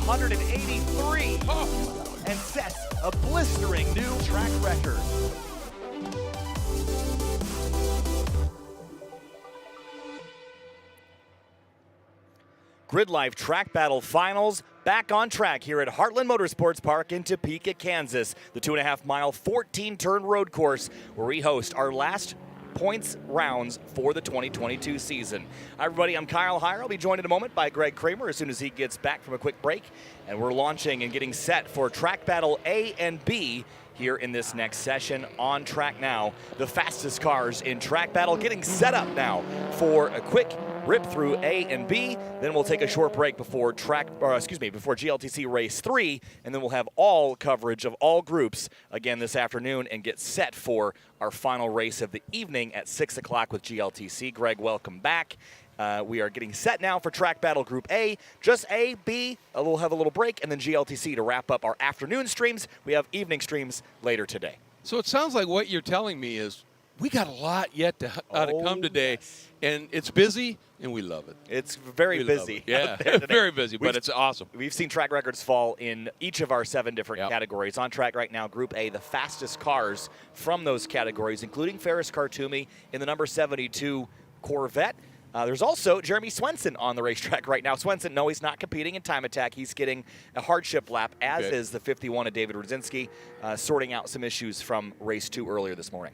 183 and sets a blistering new track record. GRIDLIFE Track Battle Finals back on track here at Heartland Motorsports Park in Topeka, Kansas. The 2.5-mile, 14-turn road course where we host our last points rounds for the 2022 season. Hi everybody, I'm Kyle Heyer. I'll be joined in a moment by Greg Kramer as soon as he gets back from a quick break. And we're launching and getting set for Track Battle A and B here in this next session. On track now, the fastest cars in Track Battle getting set up now for a quick rip through A and B. Then we'll take a short break before before GLTC Race 3, and then we'll have all coverage of all groups again this afternoon and get set for our final race of the evening at 6 o'clock with GLTC. Greg, welcome back. We are getting set now for Track Battle Group A. Just A, B, we'll have a little break, and then GLTC to wrap up our afternoon streams. We have evening streams later today. So it sounds like what you're telling me is we got a lot yet to come today, yes. And it's busy, and we love it. It's very busy. Yeah, very busy, but it's awesome. We've seen track records fall in each of our 7 different categories. On track right now, Group A, the fastest cars from those categories, including Ferris Khartoumi in the number 72 Corvette. There's also Jeremy Swenson on the racetrack right now. Swenson, no, he's not competing in Time Attack. He's getting a hardship lap, as is the 51 of David Rudzinski, sorting out some issues from race 2 earlier this morning.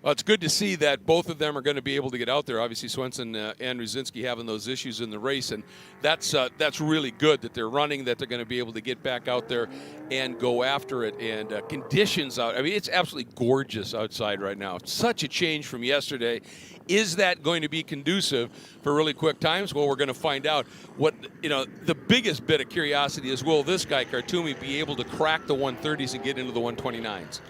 Well, it's good to see that both of them are going to be able to get out there. Obviously, Swenson and Rudzinski having those issues in the race, and that's really good that they're running, that they're going to be able to get back out there and go after it. And conditions out, I mean, it's absolutely gorgeous outside right now. Such a change from yesterday. Is that going to be conducive for really quick times? Well, we're going to find out. What, the biggest bit of curiosity is, will this guy, Khartoumi, be able to crack the 130s and get into the 129s?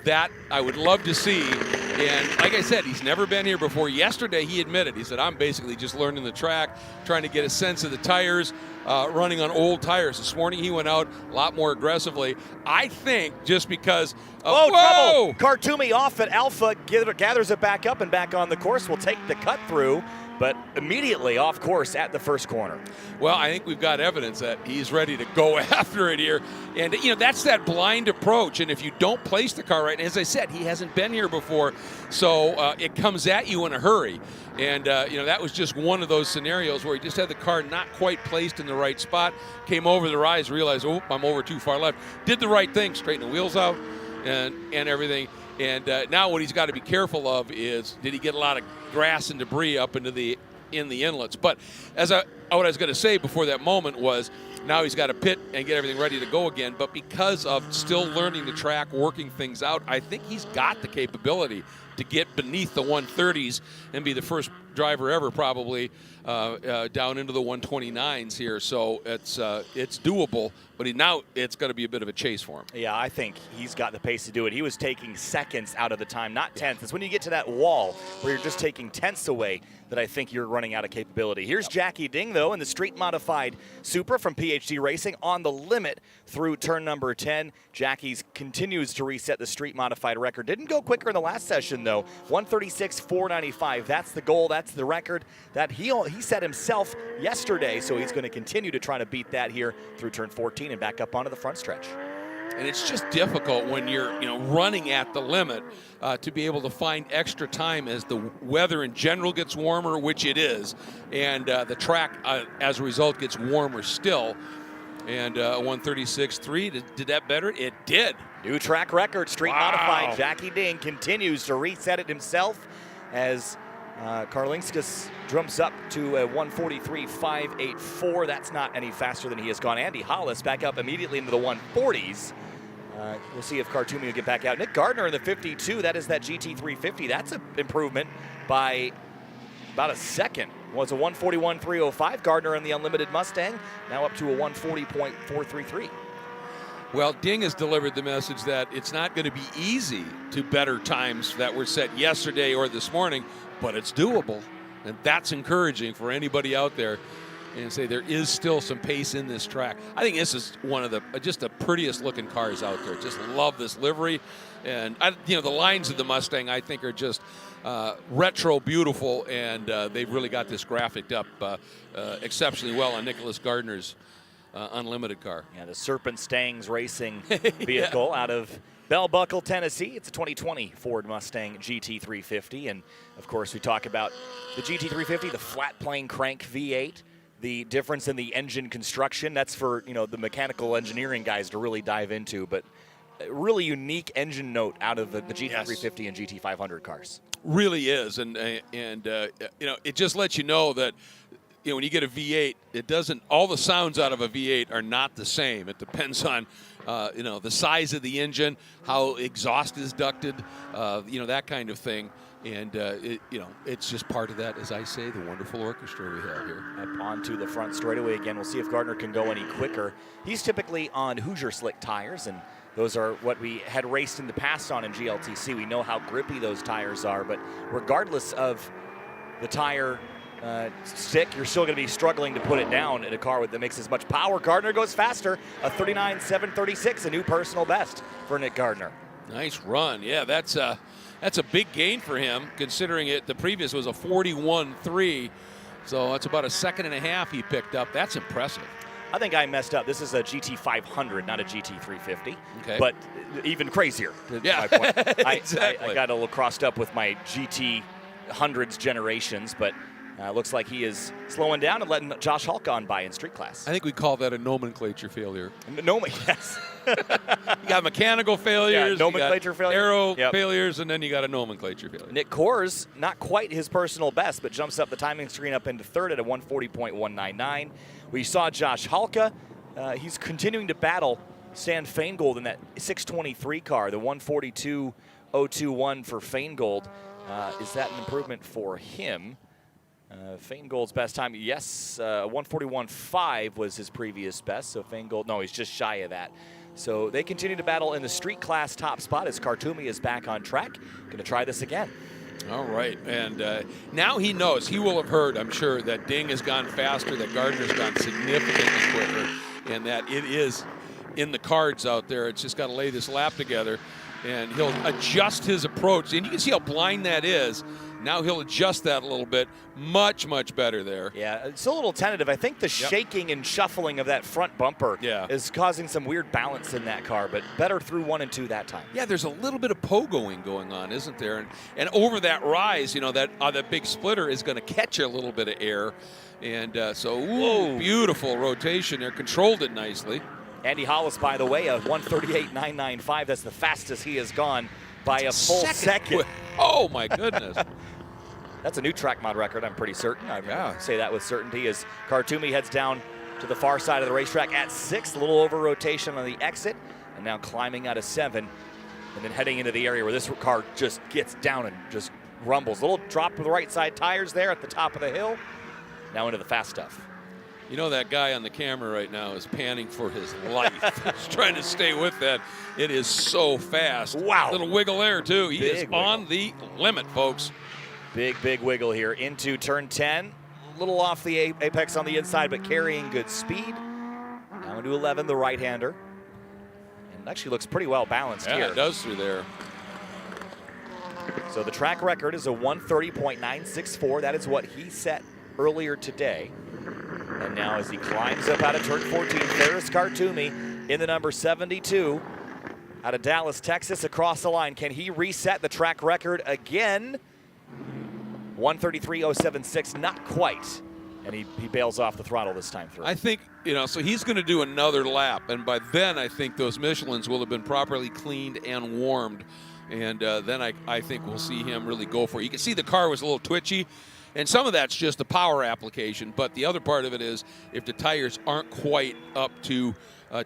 That I would love to see, and like I said, he's never been here before. Yesterday he admitted, he said, I'm basically just learning the track, trying to get a sense of the tires, running on old tires. This morning he went out a lot more aggressively. I think just because of, trouble! Khartoumi off at Alpha, gathers it back up and back on the course. Will take the cut through, but immediately off course at the first corner. Well, I think we've got evidence that he's ready to go after it here. And, that's that blind approach. And if you don't place the car right, and as I said, he hasn't been here before, so it comes at you in a hurry. And, that was just one of those scenarios where he just had the car not quite placed in the right spot, came over the rise, realized, oh, I'm over too far left. Did the right thing, straighten the wheels out and everything. And now what he's got to be careful of is, did he get a lot of grass and debris up into the inlets? But what I was going to say before that moment was, now he's got to pit and get everything ready to go again. But because of still learning the track, working things out, I think he's got the capability to get beneath the 130s and be the first driver ever probably down into the 129s here. So it's doable, but now it's going to be a bit of a chase for him. Yeah, I think he's got the pace to do it. He was taking seconds out of the time, not tenths. It's when you get to that wall where you're just taking tenths away that I think you're running out of capability. Here's Jackie Ding, though, in the street-modified Supra from PhD Racing on the limit through turn number 10. Jackie's continues to reset the street-modified record. Didn't go quicker in the last session, though. 136.495. That's the goal. That's the record that he set himself yesterday, so he's going to continue to try to beat that here through turn 14 and back up onto the front stretch. And it's just difficult when you're running at the limit to be able to find extra time as the weather in general gets warmer, which it is, and the track as a result gets warmer still. And 136.3, did that better? It did. New track record, street modified. Jackie Ding continues to reset it himself as Karlinskas jumps up to a 143.584. That's not any faster than he has gone. Andy Hollis back up immediately into the 140s. We'll see if Khartoumi will get back out. Nick Gardner in the 52. That is that GT350. That's an improvement by about a second. Was a 141.305. Gardner in the Unlimited Mustang, now up to a 140.433. Well, Ding has delivered the message that it's not going to be easy to better times that were set yesterday or this morning, but it's doable. And that's encouraging for anybody out there. And say there is still some pace in this track. I think this is one of the just the prettiest looking cars out there. Just love this livery, and the lines of the Mustang I think are just retro beautiful, and they've really got this graphicked up exceptionally well on Nicholas Gardner's Unlimited car. Yeah, the Serpent Stangs Racing vehicle out of Bell Buckle, Tennessee. It's a 2020 Ford Mustang GT350. And, of course, we talk about the GT350, the flat plane crank V8, the difference in the engine construction. That's for, the mechanical engineering guys to really dive into. But a really unique engine note out of the GT350 and GT500 cars. Really is. And it just lets you know that, when you get a V8, it doesn't, all the sounds out of a V8 are not the same. It depends on, the size of the engine, how exhaust is ducted, that kind of thing. And, it's just part of that, as I say, the wonderful orchestra we have here. Up onto the front straightaway again. We'll see if Gardner can go any quicker. He's typically on Hoosier Slick tires, and those are what we had raced in the past on in GLTC. We know how grippy those tires are, but regardless of the tire stick, you're still going to be struggling to put it down in a car that makes as much power. Gardner goes faster, a 39.736, a new personal best for Nick Gardner. Nice run. Yeah, that's a big gain for him, considering the previous was a 41.3. So that's about a second and a half he picked up. That's impressive. I think I messed up. This is a GT500, not a GT350. Okay. But even crazier. Yeah, my point. exactly. I got a little crossed up with my GT100s generations, but looks like he is slowing down and letting Josh Hulk on by in street class. I think we call that a nomenclature failure. Yes. You got mechanical failures, nomenclature failure, aero failures, and then you got a nomenclature failure. Nick Kors, not quite his personal best, but jumps up the timing screen up into third at a 140.199. We saw Josh Halka. He's continuing to battle Stan Feingold in that 623 car, the 142.021 for Feingold. Is that an improvement for him? Feingold's best time, yes, 141.5 was his previous best. So Feingold, no, he's just shy of that. So they continue to battle in the street class top spot as Khartoumi is back on track. Going to try this again. All right, and now he knows. He will have heard, I'm sure, that Ding has gone faster, that Gardner's gone significantly quicker, and that it is in the cards out there. It's just got to lay this lap together, and he'll adjust his approach. And you can see how blind that is. Now he'll adjust that a little bit. Much, much better there. Yeah, it's a little tentative. I think the shaking and shuffling of that front bumper is causing some weird balance in that car, but better through 1 and 2 that time. Yeah, there's a little bit of pogoing going on, isn't there? And over that rise, that big splitter is going to catch a little bit of air. And beautiful rotation there. Controlled it nicely. Andy Hollis, by the way, a 138.995. That's the fastest he has gone by a full second. Oh, my goodness. That's a new track mod record, I'm pretty certain. I say that with certainty as Khartoumi heads down to the far side of the racetrack at 6th, a little over rotation on the exit, and now climbing out of 7, and then heading into the area where this car just gets down and just rumbles. A little drop to the right side tires there at the top of the hill. Now into the fast stuff. You know, that guy on the camera right now is panning for his life. He's trying to stay with that. It is so fast. Wow. Little wiggle there, too. He is on the limit, folks. Big wiggle here into turn 10. A little off the apex on the inside, but carrying good speed. Now into 11, the right-hander. And actually looks pretty well balanced here. Yeah, it does through there. So the track record is a 130.964. That is what he set earlier today. And now as he climbs up out of turn 14, Ferris Khartoumi in the number 72 out of Dallas, Texas, across the line. Can he reset the track record again? 133.076, not quite. And he bails off the throttle this time through. I think, so he's going to do another lap. And by then, I think those Michelins will have been properly cleaned and warmed. And then I think we'll see him really go for it. You can see the car was a little twitchy. And some of that's just the power application, but the other part of it is if the tires aren't quite up to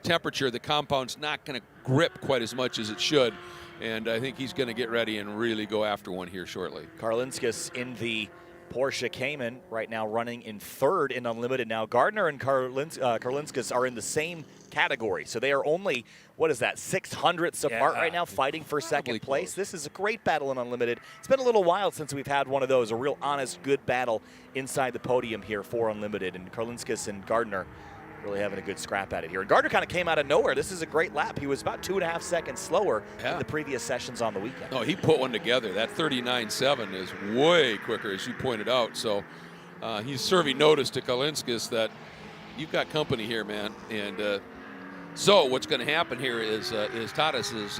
temperature, the compound's not going to grip quite as much as it should. And I think he's going to get ready and really go after one here shortly. Karlinskis in the Porsche Cayman right now running in third in Unlimited. Now Gardner and Karlinskis are in the same category, so they are only, 600ths apart right now, fighting for second place. This is a great battle in Unlimited. It's been a little while since we've had one of those, a real honest, good battle inside the podium here for Unlimited, and Karlinskis and Gardner really having a good scrap at it here. And Gardner kind of came out of nowhere. This is a great lap. He was about 2.5 seconds slower than the previous sessions on the weekend. Oh, he put one together. That 39.7 is way quicker, as you pointed out. So he's serving notice to Karlinskis that you've got company here, man. And so what's going to happen here is Tadas is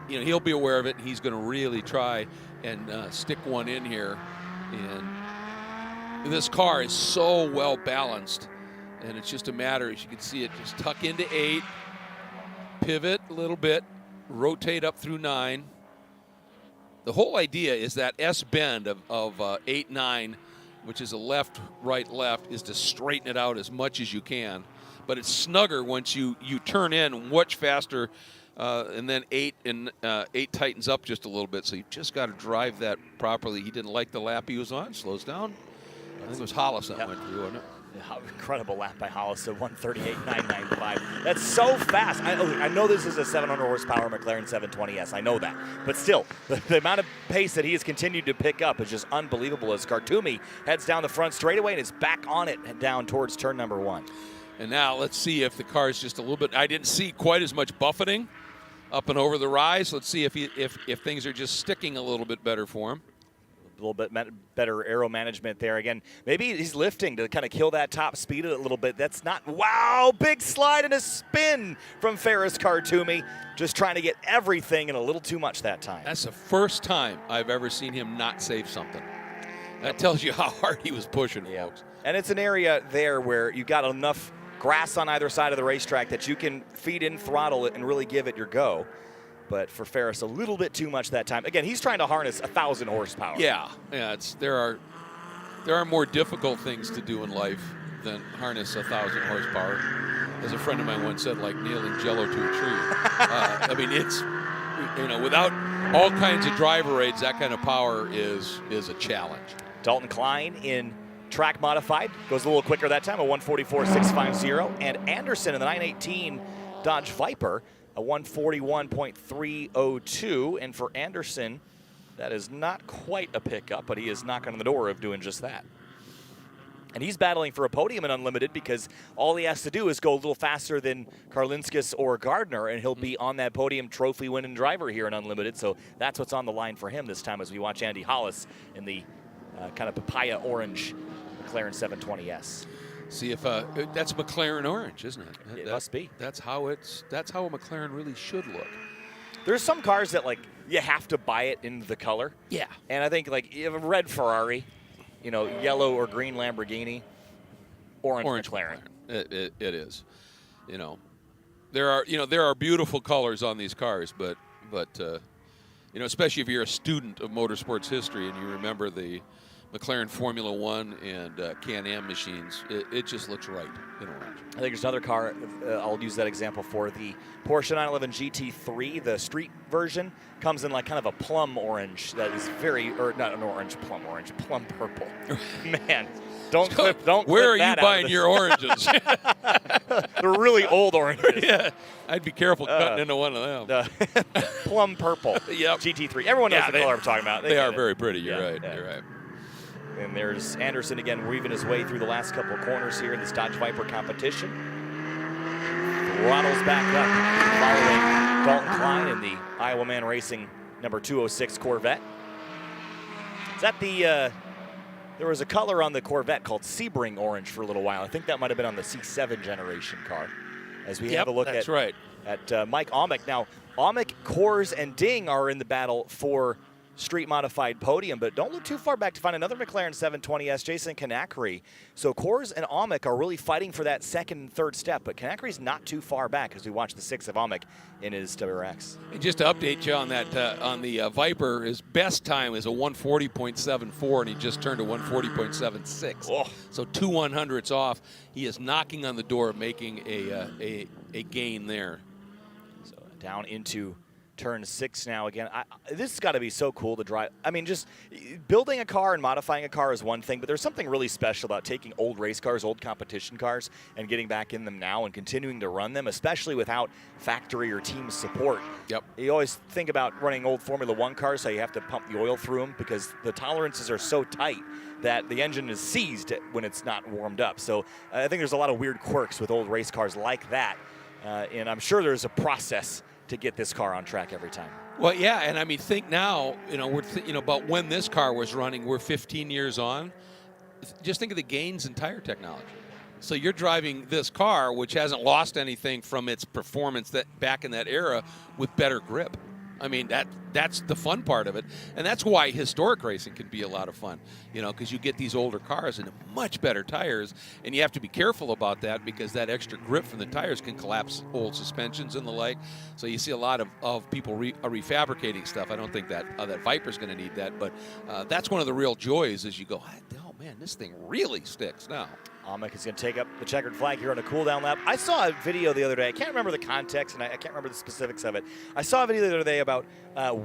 he'll be aware of it. He's going to really try and stick one in here. And this car is so well balanced, and it's just a matter, as you can see it, just tuck into 8, pivot a little bit, rotate up through 9. The whole idea is that S bend of 8, 9, which is a left, right, left, is to straighten it out as much as you can. But it's snugger once you turn in much faster, and then 8 tightens up just a little bit. So you've just got to drive that properly. He didn't like the lap he was on. Slows down. I think it was Hollis that went through, wasn't it? Incredible lap by Hollis at 138.995. That's so fast. I know this is a 700 horsepower McLaren 720S. I know that. But still, the amount of pace that he has continued to pick up is just unbelievable as Khartoumi heads down the front straightaway and is back on it down towards turn number 1. And now let's see if the car is just a little bit. I didn't see quite as much buffeting up and over the rise. Let's see if things are just sticking a little bit better for him. A little bit better aero management there. Again, maybe he's lifting to kind of kill that top speed a little bit. That's not, wow, big slide and a spin from Faris Khartoumi. Just trying to get everything and a little too much that time. That's the first time I've ever seen him not save something. That tells you how hard he was pushing, folks. And it's an area there where you got enough grass on either side of the racetrack that you can feed in, throttle it, and really give it your go. But for Faris, a little bit too much that time. Again, he's trying to harness 1,000 horsepower. Yeah. There are more difficult things to do in life than harness 1,000 horsepower. As a friend of mine once said, like nailing Jello to a tree. I mean, it's without all kinds of driver aids, that kind of power is a challenge. Dalton Klein in track modified goes a little quicker that time, a 144.650, and Anderson in the 918 Dodge Viper, a 141.302, and for Anderson, that is not quite a pickup, but he is knocking on the door of doing just that. And he's battling for a podium in Unlimited because all he has to do is go a little faster than Karlinskis or Gardner, and he'll be on that podium trophy-winning driver here in Unlimited. So that's what's on the line for him this time as we watch Andy Hollis in the kind of papaya orange McLaren 720S. See if that's McLaren orange, isn't it? It must be. That's how a McLaren really should look. There's some cars that you have to buy it in the color. Yeah. And I think you have a red Ferrari, yellow or green Lamborghini, orange McLaren. It is. There are beautiful colors on these cars, but especially if you're a student of motorsports history and you remember the McLaren Formula One and Can-Am machines, it just looks right in orange. I think there's another car, I'll use that example for the Porsche 911 GT3, the street version, comes in like kind of a plum orange that is not an orange, plum purple. Man, don't clip Where are that you buying your oranges? They're really old oranges. Yeah, I'd be careful cutting into one of them. Plum purple. Yep. GT3. Everyone knows the color I'm talking about. They are very pretty. You're right. You're right. And there's Anderson again weaving his way through the last couple of corners here in this Dodge Viper competition. Throttles back up, following Dalton Klein in the Iowa Man Racing number 206 Corvette. Is that there was a color on the Corvette called Sebring orange for a little while. I think that might have been on the C7 generation car. As we have a look at Mike Amick. Now, Amick, Coors, and Ding are in the battle for street modified podium, but don't look too far back to find another McLaren 720S, Jason Kanakary. So Coors and Amick are really fighting for that second and third step, but Kanakary's not too far back as we watch the 6 of Amick in his WRX. And just to update you on that, on the Viper, his best time is a 140.74, and he just turned a 140.76. Oh. So 2 100ths off. He is knocking on the door of making a gain there. So down into turn 6 now again. This has got to be so cool to drive. I mean, just building a car and modifying a car is one thing, but there's something really special about taking old race cars, old competition cars, and getting back in them now and continuing to run them, especially without factory or team support. Yep. You always think about running old Formula One cars, so you have to pump the oil through them because the tolerances are so tight that the engine is seized when it's not warmed up. So I think there's a lot of weird quirks with old race cars like that, and I'm sure there's a process to get this car on track every time. Well, yeah, and I mean, think now, we're about when this car was running. We're 15 years on. Just think of the gains in tire technology. So you're driving this car, which hasn't lost anything from its performance that back in that era, with better grip. I mean, that's the fun part of it, and that's why historic racing can be a lot of fun, you know, because you get these older cars into much better tires, and you have to be careful about that because that extra grip from the tires can collapse old suspensions and the like. So you see a lot of people refabricating stuff. I don't think that that Viper's going to need that, but that's one of the real joys is you go, oh man, this thing really sticks now. Amick is going to take up the checkered flag here on a cool-down lap. I saw a video the other day. I can't remember the context, and I can't remember the specifics of it. I saw a video the other day about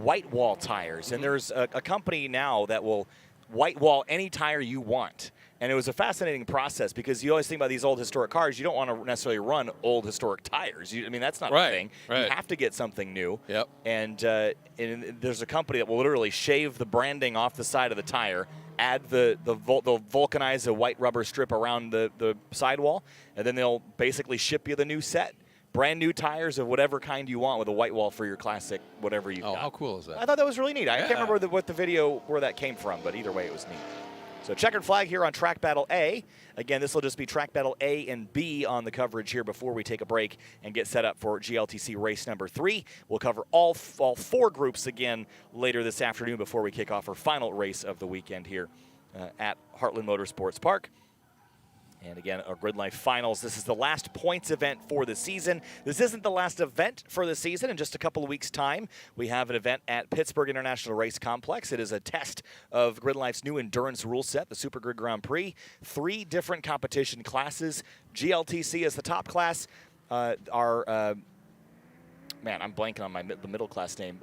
white wall tires, and there's a company now that will white wall any tire you want. And it was a fascinating process because you always think about these old historic cars. You don't want to necessarily run old historic tires. I mean, that's not the thing. Right. You have to get something new. Yep. And there's a company that will literally shave the branding off the side of the tire, add they'll vulcanize a white rubber strip around the sidewall, and then they'll basically ship you the new set. Brand new tires of whatever kind you want with a white wall for your classic, whatever you got. How cool is that? I thought that was really neat. I can't remember what the video, where that came from, but either way, it was neat. So checkered flag here on Track Battle A. Again, this will just be Track Battle A and B on the coverage here before we take a break and get set up for GLTC race number 3. We'll cover all 4 groups again later this afternoon before we kick off our final race of the weekend here at Heartland Motorsports Park. And again, our GRIDLIFE finals. This is the last points event for the season. This isn't the last event for the season. In just a couple of weeks' time, we have an event at Pittsburgh International Race Complex. It is a test of GRIDLIFE's new endurance rule set, the Super Grid Grand Prix. 3 different competition classes. GLTC is the top class. Man, I'm blanking on the middle class name.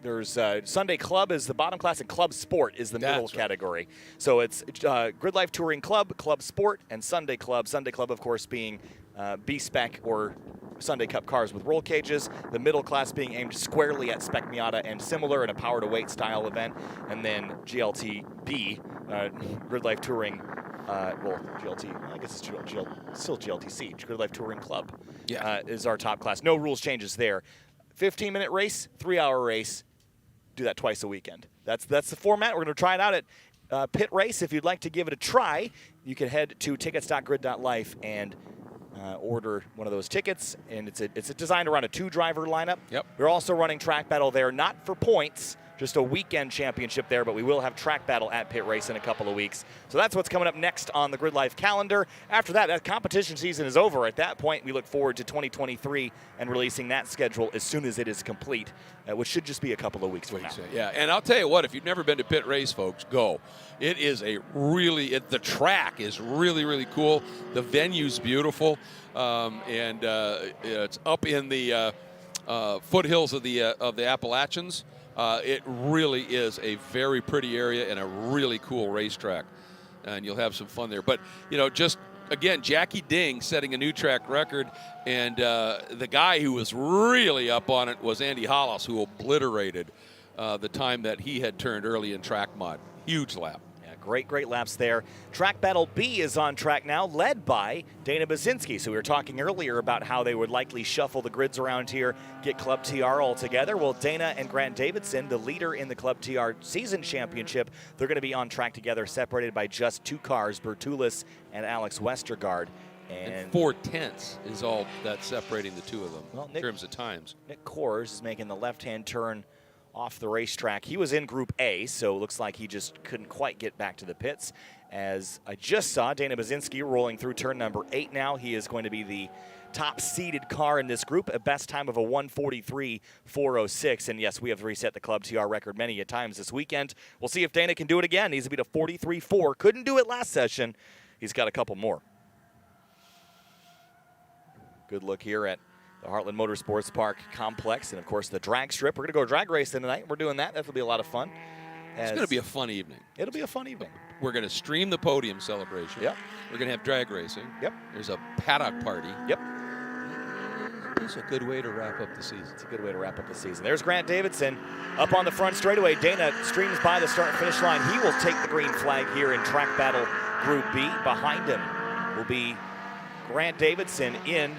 There's Sunday Club is the bottom class, and Club Sport is the middle category. So it's GRIDLIFE Touring Club, Club Sport, and Sunday Club. Sunday Club, of course, being B-Spec or Sunday Cup cars with roll cages. The middle class being aimed squarely at Spec Miata and similar in a power-to-weight style event. And then GLTB, GRIDLIFE Touring, GLT, I guess it's still GLTC, GRIDLIFE Touring Club, is our top class. No rules changes there. 15-minute race, 3-hour race. Do that twice a weekend. That's the format. We're going to try it out at Pit Race. If you'd like to give it a try, you can head to tickets.grid.life and order one of those tickets. And it's designed around a 2-driver lineup. Yep. We're also running Track Battle there, not for points, just a weekend championship there, but we will have Track Battle at Pit Race in a couple of weeks. So that's what's coming up next on the GRIDLIFE calendar. After that competition season is over. At that point, we look forward to 2023 and releasing that schedule as soon as it is complete, which should just be a couple of weeks from now. Yeah, and I'll tell you what, if you've never been to Pit Race, folks, go. It is the track is really, really cool. The venue's beautiful, and it's up in the foothills of the Appalachians. It really is a very pretty area and a really cool racetrack, and you'll have some fun there. But, you know, just, again, Jackie Ding setting a new track record, and the guy who was really up on it was Andy Hollis, who obliterated the time that he had turned early in track mod. Huge lap. Great laps there. Track Battle B is on track now, led by Dana Basinski. So we were talking earlier about how they would likely shuffle the grids around here, get Club TR all together. Well, Dana and Grant Davidson, the leader in the Club TR season championship, they're going to be on track together, separated by just 2 cars, Bertulis and Alex Westergaard. And 4/10 is all that's separating the 2 of them in terms of times. Nick Kors is making the left-hand turn off the racetrack. He was in Group A, so it looks like he just couldn't quite get back to the pits. As I just saw, Dana Basinski rolling through turn number 8 now. He is going to be the top-seeded car in this group, a best time of a 1:43.406. And yes, we have reset the Club TR record many a times this weekend. We'll see if Dana can do it again. Needs to beat a 43.4. Couldn't do it last session. He's got a couple more. Good look here at the Heartland Motorsports Park complex, and of course the drag strip. We're going to go drag racing tonight. We're doing that. That'll be a lot of fun. It's going to be a fun evening. It'll be a fun evening. We're going to stream the podium celebration. Yep. We're going to have drag racing. Yep. There's a paddock party. Yep. It's a good way to wrap up the season. It's a good way to wrap up the season. There's Grant Davidson up on the front straightaway. Dana streams by the start and finish line. He will take the green flag here in Track Battle Group B. Behind him will be Grant Davidson in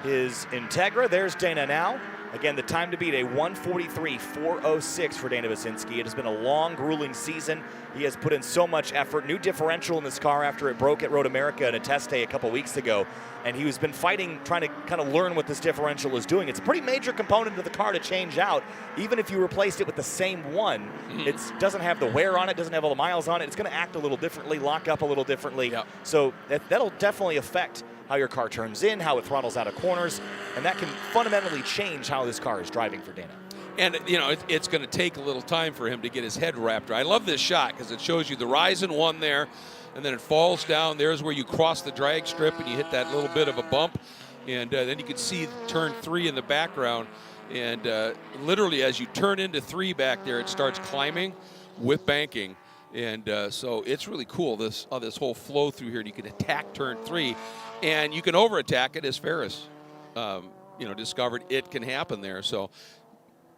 his Integra. There's Dana now. Again, the time to beat, a 1:43.406 for Dana Basinski. It has been a long, grueling season. He has put in so much effort. New differential in this car after it broke at Road America in a test day a couple weeks ago. And he's been fighting, trying to kind of learn what this differential is doing. It's a pretty major component of the car to change out. Even if you replaced it with the same one, it doesn't have the wear on it, doesn't have all the miles on it. It's going to act a little differently, lock up a little differently. Yep. So that'll definitely affect how your car turns in, how it throttles out of corners, and that can fundamentally change how this car is driving for Dana. And, you know, it's going to take a little time for him to get his head wrapped around. I love this shot because it shows you the rise in one there, and then it falls down. There's where you cross the drag strip and you hit that little bit of a bump. And then you can see turn 3 in the background. And literally as you turn into 3 back there, it starts climbing with banking. And so it's really cool, this whole flow through here. And you can attack turn 3, and you can over-attack it, as Ferris discovered it can happen there. So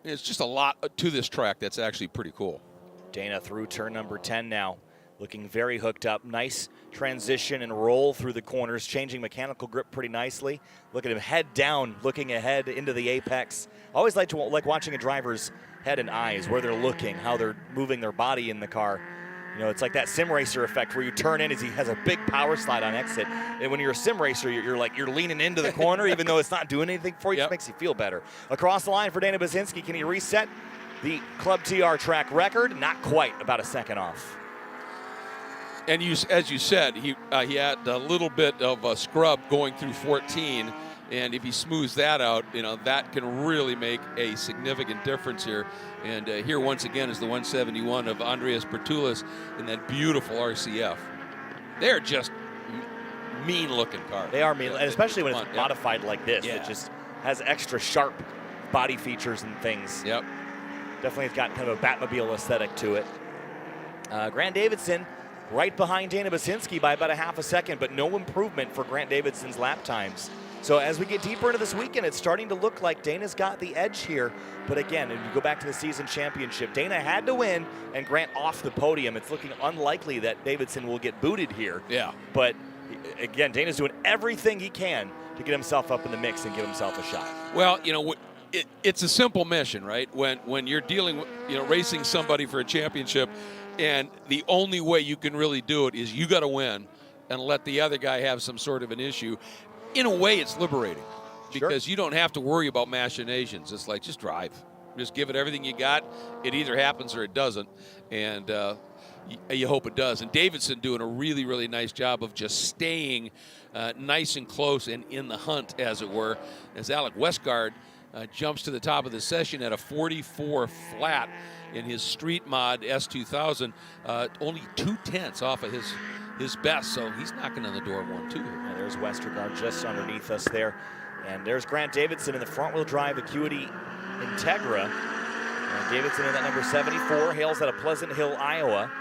it's just a lot to this track that's actually pretty cool. Dana through turn number 10 now, looking very hooked up. Nice transition and roll through the corners, changing mechanical grip pretty nicely. Look at him head down, looking ahead into the apex. Always like watching a driver's head and eyes, where they're looking, how they're moving their body in the car. You know, it's like that sim racer effect where you turn in as he has a big power slide on exit. And when you're a sim racer, you're leaning into the corner, even though it's not doing anything for you. It just makes you feel better. Across the line for Dana Basinski. Can he reset the Club TR track record? Not quite, about a second off. And as you said, he had a little bit of a scrub going through 14. And if he smooths that out, that can really make a significant difference here. And here once again is the 171 of Andreas Bertulis in that beautiful RCF. They're just mean-looking cars. They are mean, and especially when it's modified like this. It just has extra sharp body features and things. Yep. Definitely has got kind of a Batmobile aesthetic to it. Grant Davidson right behind Dana Basinski by about a half a second, but no improvement for Grant Davidson's lap times. So as we get deeper into this weekend, it's starting to look like Dana's got the edge here. But again, if you go back to the season championship, Dana had to win and Grant off the podium. It's looking unlikely that Davidson will get booted here. Yeah. But again, Dana's doing everything he can to get himself up in the mix and give himself a shot. Well, it's a simple mission, right? When you're dealing with, racing somebody for a championship, and the only way you can really do it is you got to win and let the other guy have some sort of an issue. In a way, it's liberating because you don't have to worry about machinations. It's like, just drive. Just give it everything you got. It either happens or it doesn't, and you hope it does. And Davidson doing a really, really nice job of just staying nice and close and in the hunt, as it were, as Alec Westgard jumps to the top of the session at a 44 flat in his street mod S2000, only 2/10 off of his best, so he's knocking on the door of 1-2. Yeah, there's Westergaard just underneath us there. And there's Grant Davidson in the front-wheel drive Acuity Integra. And Davidson in that number 74, hails out of Pleasant Hill, Iowa.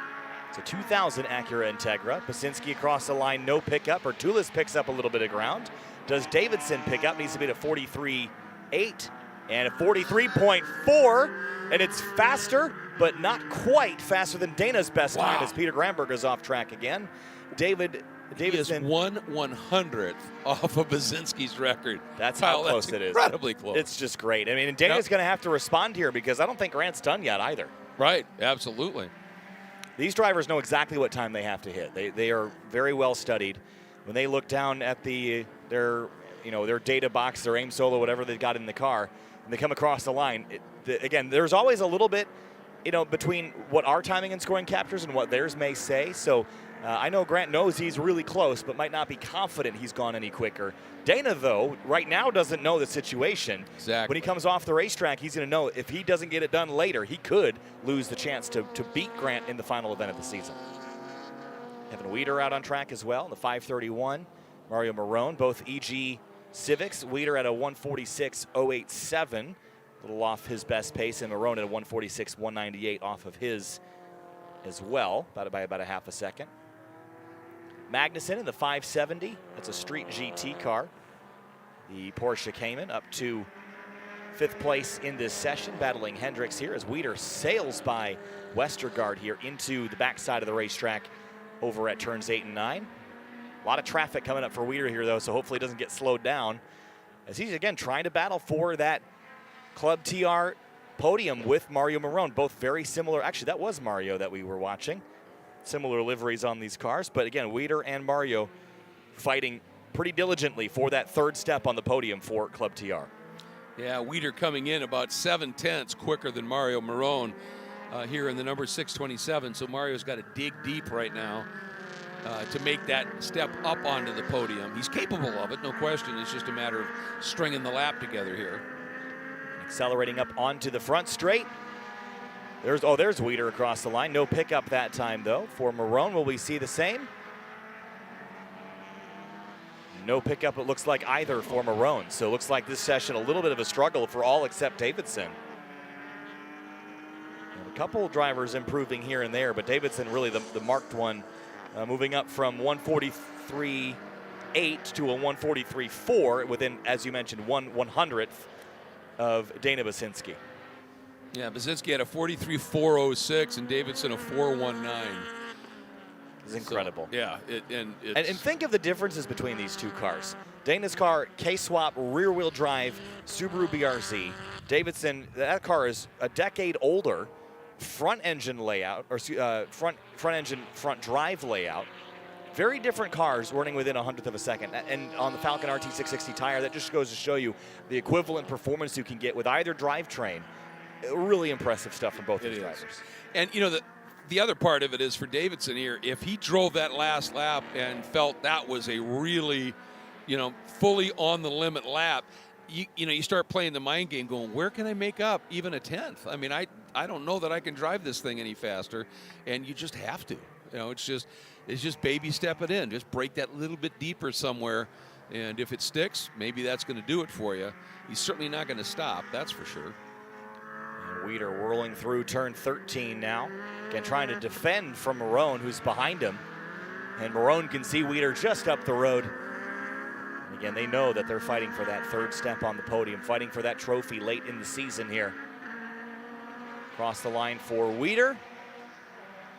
It's a 2000 Acura Integra. Basinski across the line, no pickup. Bertulis picks up a little bit of ground. Does Davidson pick up? Needs to be at a 43.8 and a 43.4. And it's faster, but not quite faster than Dana's best time as Peter Gramberg is off track again. Davidson is 1/100th off of Basinski's record. That's how close it is. Incredibly close. It's just great. I mean, and Dana's going to have to respond here because I don't think Grant's done yet either. Right, absolutely. These drivers know exactly what time they have to hit. They are very well studied. When they look down at their data box, their aim solo, whatever they've got in the car, and they come across the line, again, there's always a little bit, between what our timing and scoring captures and what theirs may say. So I know Grant knows he's really close, but might not be confident he's gone any quicker. Dana, though, right now doesn't know the situation. Exactly. When he comes off the racetrack, he's going to know if he doesn't get it done later, he could lose the chance to beat Grant in the final event of the season. Evan Weeder out on track as well, the 531. Mario Marone, both EG Civics. Weeder at a 146.087. A little off his best pace, and Marone at a 146.198 off of his as well, by about a half a second. Magnussen in the 570. That's a street GT car. The Porsche Cayman up to 5th place in this session, battling Hendricks here as Weeder sails by Westergaard here into the backside of the racetrack over at turns 8 and 9. A lot of traffic coming up for Weeder here, though, so hopefully it doesn't get slowed down as he's, again, trying to battle for that Club TR podium with Mario Marone, both very similar. Actually, that was Mario that we were watching. Similar liveries on these cars, but again, Weider and Mario fighting pretty diligently for that third step on the podium for Club TR. Yeah, Weider coming in about 7/10 quicker than Mario Marone here in the number 627. So Mario's got to dig deep right now to make that step up onto the podium. He's capable of it, no question. It's just a matter of stringing the lap together here. Accelerating up onto the front straight. There's Weider across the line. No pickup that time, though. For Marone, will we see the same? No pickup, it looks like, either for Marone. So it looks like this session a little bit of a struggle for all except Davidson. And a couple drivers improving here and there, but Davidson really the marked one, moving up from 143.8 to a 143.4 within, as you mentioned, 1/100th of Dana Basinski. Yeah, Basinski had a 43.406 and Davidson a 4.19. It's incredible. So, yeah, and think of the differences between these two cars. Dana's car, K-swap, rear-wheel drive, Subaru BRZ. Davidson, that car is a decade older, front engine layout, or front engine, front drive layout. Very different cars running within 100th of a second. And on the Falcon RT660 tire, that just goes to show you the equivalent performance you can get with either drivetrain. Really impressive stuff from both these drivers. And you know, the other part of it is for Davidson here, if he drove that last lap and felt that was a really, fully on the limit lap, you start playing the mind game going, where can I make up even a 10th? I mean, I don't know that I can drive this thing any faster, and you just have to. It's just baby step it in. Just break that little bit deeper somewhere, and if it sticks, maybe that's going to do it for you. He's certainly not going to stop, that's for sure. And Weider whirling through turn 13 now. Again, trying to defend from Marone, who's behind him. And Marone can see Weider just up the road. And again, they know that they're fighting for that third step on the podium, fighting for that trophy late in the season here. Across the line for Weider.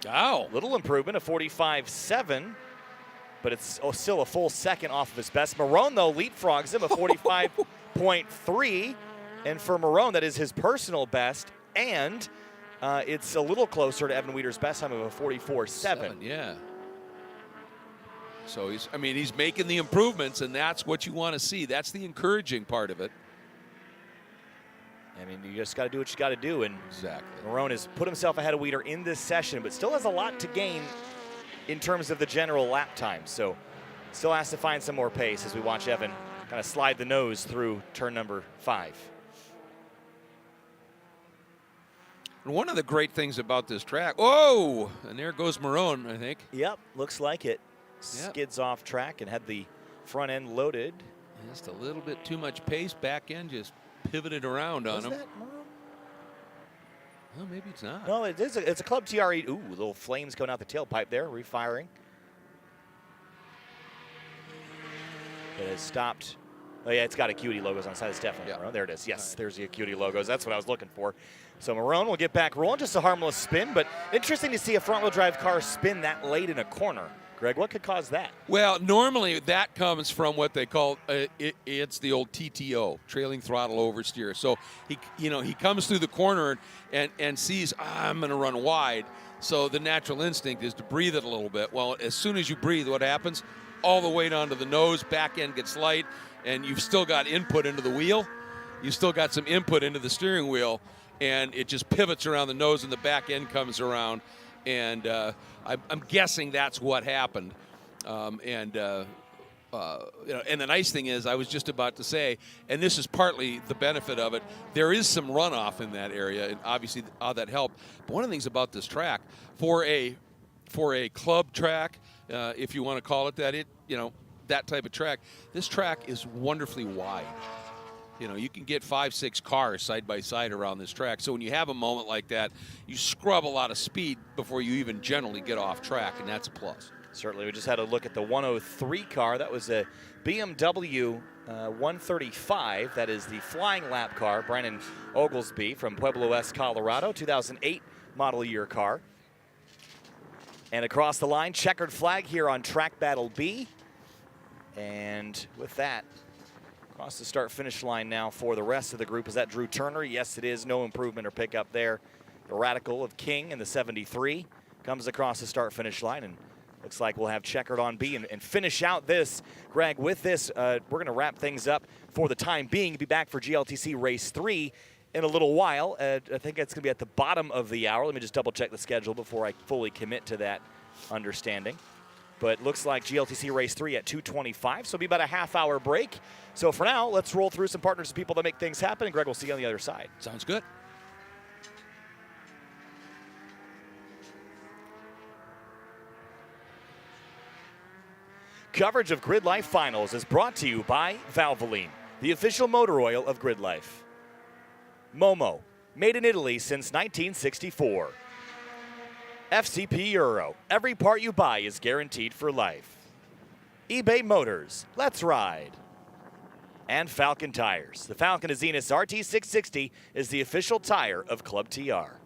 Wow. Little improvement, a 45.7, but it's still a full second off of his best. Marone, though, leapfrogs him, a 45.3. And for Marone, that is his personal best, and it's a little closer to Evan Weider's best time of a 44.7. Yeah. So he's making the improvements, and that's what you want to see. That's the encouraging part of it. I mean, you just got to do what you got to do, and exactly. Marone has put himself ahead of Weider in this session, but still has a lot to gain in terms of the general lap time. So still has to find some more pace as we watch Evan kind of slide the nose through turn number 5. One of the great things about this track, oh, and there goes Marone, I think. Yep, looks like it. Yep. Skids off track and had the front end loaded. Just a little bit too much pace, back end just pivoted around on him. That Marone? Well, maybe it's not. No, it is. It's a Club TRE. Ooh, little flames going out the tailpipe there, refiring. It has stopped. Oh, yeah, it's got Acuity logos on the side. It's definitely Marone. There it is. Yes, there's the Acuity logos. That's what I was looking for. So Marone will get back rolling. Just a harmless spin, but interesting to see a front-wheel drive car spin that late in a corner. Greg, what could cause that? Well, normally that comes from what they call it's the old TTO, trailing throttle oversteer. So he comes through the corner and sees I'm going to run wide. So the natural instinct is to breathe it a little bit. Well, as soon as you breathe, what happens? All the weight onto the nose, back end gets light, and you've still got input into the wheel. You've still got some input into the steering wheel, and it just pivots around the nose, and the back end comes around. And I'm guessing that's what happened. And the nice thing is, I was just about to say, and this is partly the benefit of it, there is some runoff in that area, and obviously that helped. But one of the things about this track, for a club track, if you want to call it that, that type of track, this track is wonderfully wide. You can get 5-6 cars side by side around this track. So when you have a moment like that, you scrub a lot of speed before you even generally get off track, and that's a plus. Certainly. We just had a look at the 103 car. That was a BMW 135. That is the flying lap car. Brandon Oglesby from Pueblo West, Colorado, 2008 model year car. And across the line, checkered flag here on Track Battle B. And with that, Across the start-finish line now for the rest of the group. Is that Drew Turner? Yes, it is. No improvement or pickup there. The Radical of King in the 73 comes across the start-finish line, and looks like we'll have checkered on B and finish out this. Greg, with this, we're going to wrap things up for the time being. Be back for GLTC Race 3 in a little while. I think it's going to be at the bottom of the hour. Let me just double-check the schedule before I fully commit to that understanding. But looks like GLTC Race 3 at 2:25, so it'll be about a half-hour break. So for now, let's roll through some partners and people that make things happen, and Greg will see you on the other side. Sounds good. Coverage of GRIDLIFE Finals is brought to you by Valvoline, the official motor oil of GRIDLIFE. Momo, made in Italy since 1964. FCP Euro, every part you buy is guaranteed for life. eBay Motors, let's ride. And Falcon Tires. The Falcon Azenis RT660 is the official tire of Club TR.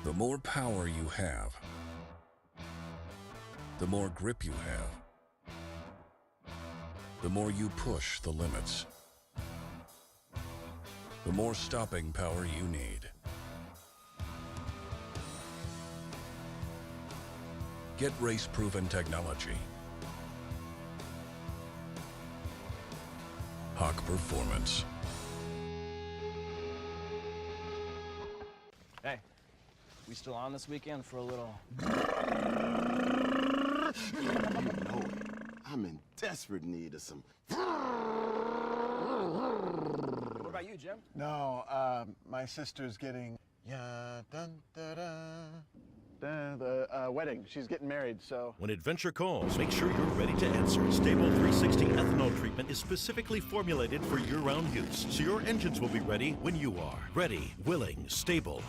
The more power you have, the more grip you have, the more you push the limits, the more stopping power you need. Get race-proven technology. Hawk Performance. Hey, we still on this weekend for a little? You know it. I'm in desperate need of some. What about you, Jim? No, my sister's getting the wedding. She's getting married, so. When adventure calls, make sure you're ready to answer. Stable 360 ethanol treatment is specifically formulated for year-round use, so your engines will be ready when you are. Ready, willing, stable.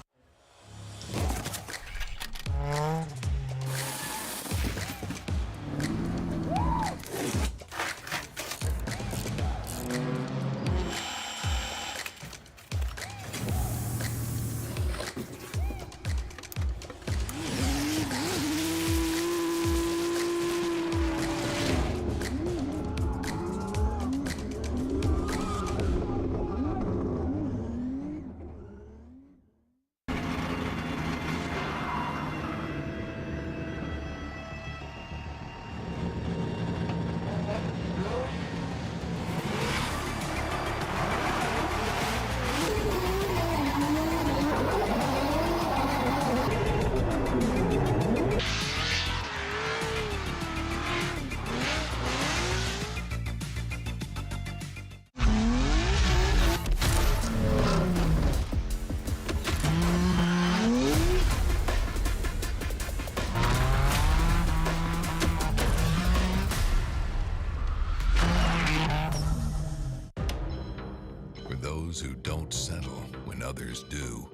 Those who don't settle when others do.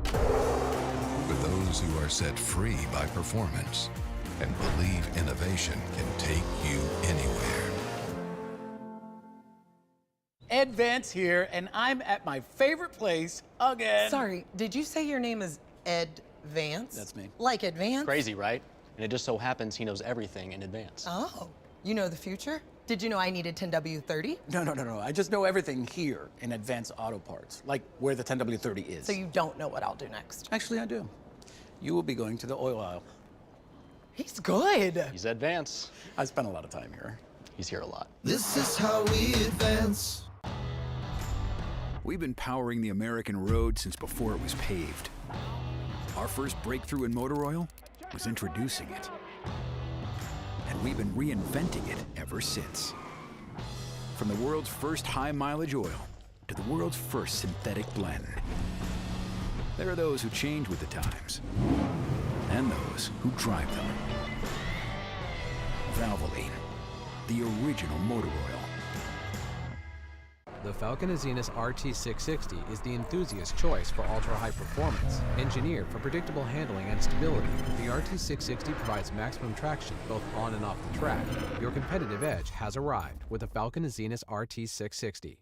For those who are set free by performance and believe innovation can take you anywhere. Ed Vance here, and I'm at my favorite place again. Sorry, did you say your name is Ed Vance? That's me. Like advance? Crazy, right? And it just so happens he knows everything in advance. Oh, you know the future? Did you know I needed 10W30? No. I just know everything here in Advance Auto Parts, like where the 10W30 is. So you don't know what I'll do next? Actually, I do. You will be going to the oil aisle. He's good. He's Advance. I spent a lot of time here. He's here a lot. This is how we advance. We've been powering the American road since before it was paved. Our first breakthrough in motor oil was introducing it. And we've been reinventing it ever since. From the world's first high-mileage oil to the world's first synthetic blend. There are those who change with the times, and those who drive them. Valvoline, the original motor oil. The Falcon Azenis RT660 is the enthusiast choice for ultra-high performance. Engineered for predictable handling and stability, the RT660 provides maximum traction both on and off the track. Your competitive edge has arrived with the Falcon Azenis RT660.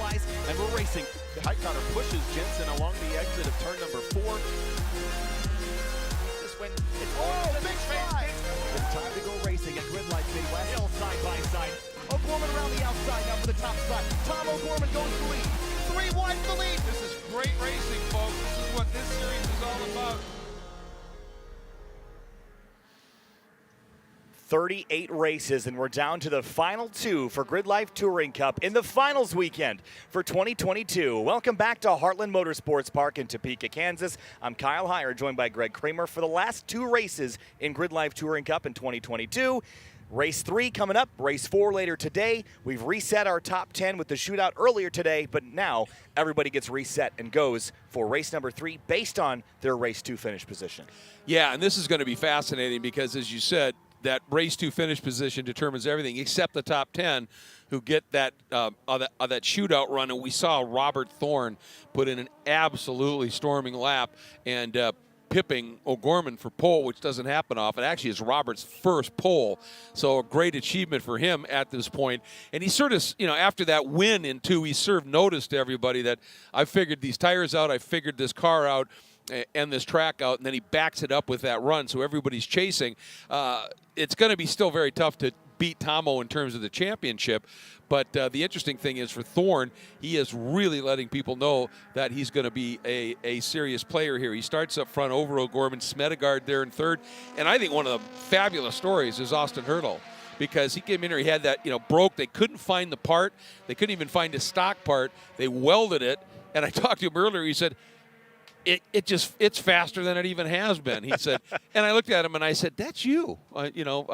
flies, and we're racing. The height counter pushes Jensen along the exit of turn number 4. This win, it's big fly. It's time to go racing at GRIDLIFE Midwest. Hill side by side. O'Gorman around the outside now for the top spot. Tom O'Gorman goes to lead. 3 wide for the lead. This is great racing, folks. This is what this series is all about. 38 races, and we're down to the final 2 for GRIDLIFE Touring Cup in the finals weekend for 2022. Welcome back to Heartland Motorsports Park in Topeka, Kansas. I'm Kyle Heyer, joined by Greg Kramer for the last 2 races in GRIDLIFE Touring Cup in 2022. Race 3 coming up, race 4 later today. We've reset our top 10 with the shootout earlier today, but now everybody gets reset and goes for race number 3 based on their race 2 finish position. Yeah, and this is going to be fascinating because, as you said, that race 2 finish position determines everything except the top 10 who get that that shootout run. And we saw Robert Thorne put in an absolutely storming lap and pipping O'Gorman for pole, which doesn't happen often. Actually, it's Robert's first pole, so a great achievement for him at this point. And he sort of, after that win in 2, he served notice to everybody that I figured these tires out, I figured this car out, and this track out, and then he backs it up with that run, so everybody's chasing. It's going to be still very tough to beat Tomo in terms of the championship, but the interesting thing is for Thorne, he is really letting people know that he's going to be a serious player here. He starts up front over O'Gorman, Smedegard there in 3rd, and I think one of the fabulous stories is Austin Hurdle, because he came in here, he had that, broke. They couldn't find the part. They couldn't even find a stock part. They welded it, and I talked to him earlier. He said, it's faster than it even has been, he said. And I looked at him and I said, that's you. I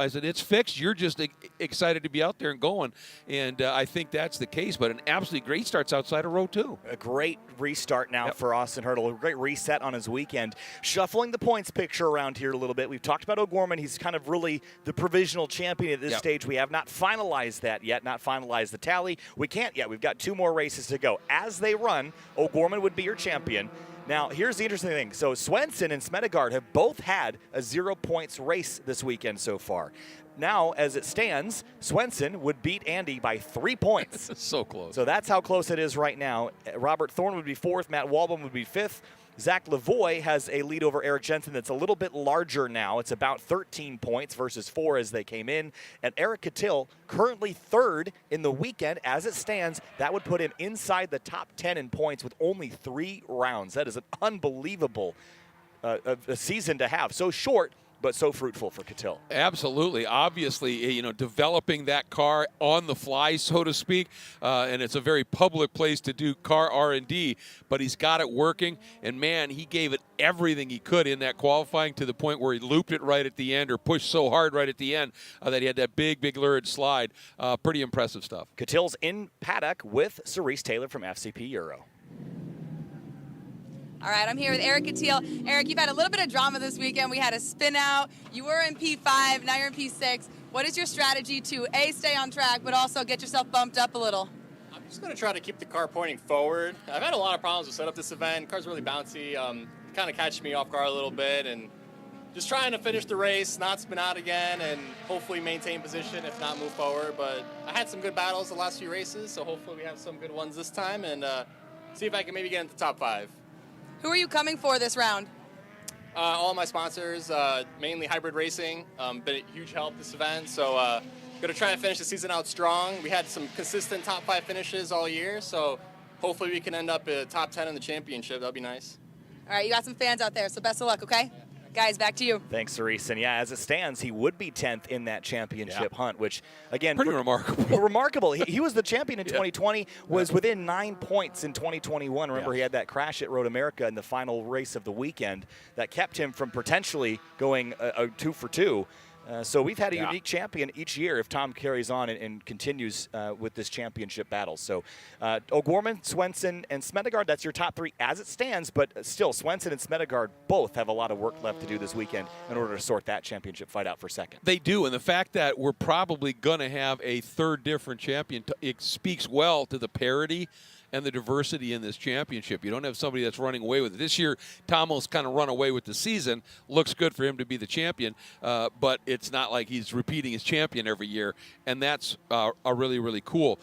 said, it's fixed. You're just excited to be out there and going. And I think that's the case. But an absolutely great starts outside of row 2. A great restart now for Austin Hurdle. A great reset on his weekend. Shuffling the points picture around here a little bit. We've talked about O'Gorman. He's kind of really the provisional champion at this stage. We have not finalized that yet, not finalized the tally. We can't yet. We've got 2 more races to go. As they run, O'Gorman would be your champion. Now, here's the interesting thing. So Swenson and Smedegard have both had a 0 points race this weekend so far. Now, as it stands, Swenson would beat Andy by 3 points. So close. So that's how close it is right now. Robert Thorne would be 4th. Matt Walbom would be 5th. Zach Lavoie has a lead over Eric Jensen that's a little bit larger now. It's about 13 points versus 4 as they came in. And Eric Catil, currently 3rd in the weekend as it stands. That would put him inside the top 10 in points with only 3 rounds. That is an unbelievable a season to have. So short, but so fruitful for Catil. Absolutely. Obviously, developing that car on the fly, so to speak, and it's a very public place to do car R&D, but he's got it working, and man, he gave it everything he could in that qualifying to the point where he looped it right at the end or pushed so hard right at the end that he had that big lurid slide. Pretty impressive stuff. Catil's in paddock with Cerise Taylor from FCP Euro. All right, I'm here with Eric Catil. Eric, you've had a little bit of drama this weekend. We had a spin out. You were in P5, now you're in P6. What is your strategy to, A, stay on track, but also get yourself bumped up a little? I'm just going to try to keep the car pointing forward. I've had a lot of problems with setup this event. The car's really bouncy. Kind of catching me off guard a little bit, and just trying to finish the race, not spin out again, and hopefully maintain position, if not move forward. But I had some good battles the last few races, so hopefully we have some good ones this time, and see if I can maybe get into the top 5. Who are you coming for this round? All my sponsors, mainly Hybrid Racing, been a huge help this event. So going to try and finish the season out strong. We had some consistent top 5 finishes all year, so hopefully we can end up at top 10 in the championship. That'll be nice. All right, you got some fans out there, so best of luck, okay? Yeah. Guys, back to you. Thanks, Cerise. And yeah, as it stands, he would be 10th in that championship hunt, which, again, pretty remarkable. Remarkable. He was the champion in 2020, was within 9 points in 2021. Remember, he had that crash at Road America in the final race of the weekend that kept him from potentially going a 2 for 2. So we've had a unique champion each year if Tom carries on and continues with this championship battle. So O'Gorman, Swenson, and Smedegard, that's your top 3 as it stands, but still Swenson and Smedegard both have a lot of work left to do this weekend in order to sort that championship fight out for second. They do, and the fact that we're probably going to have a 3rd different champion, it speaks well to the parity and the diversity in this championship. You don't have somebody that's running away with it. This year, Tomo's kind of run away with the season. Looks good for him to be the champion, but it's not like he's repeating his champion every year, and that's really, really cool.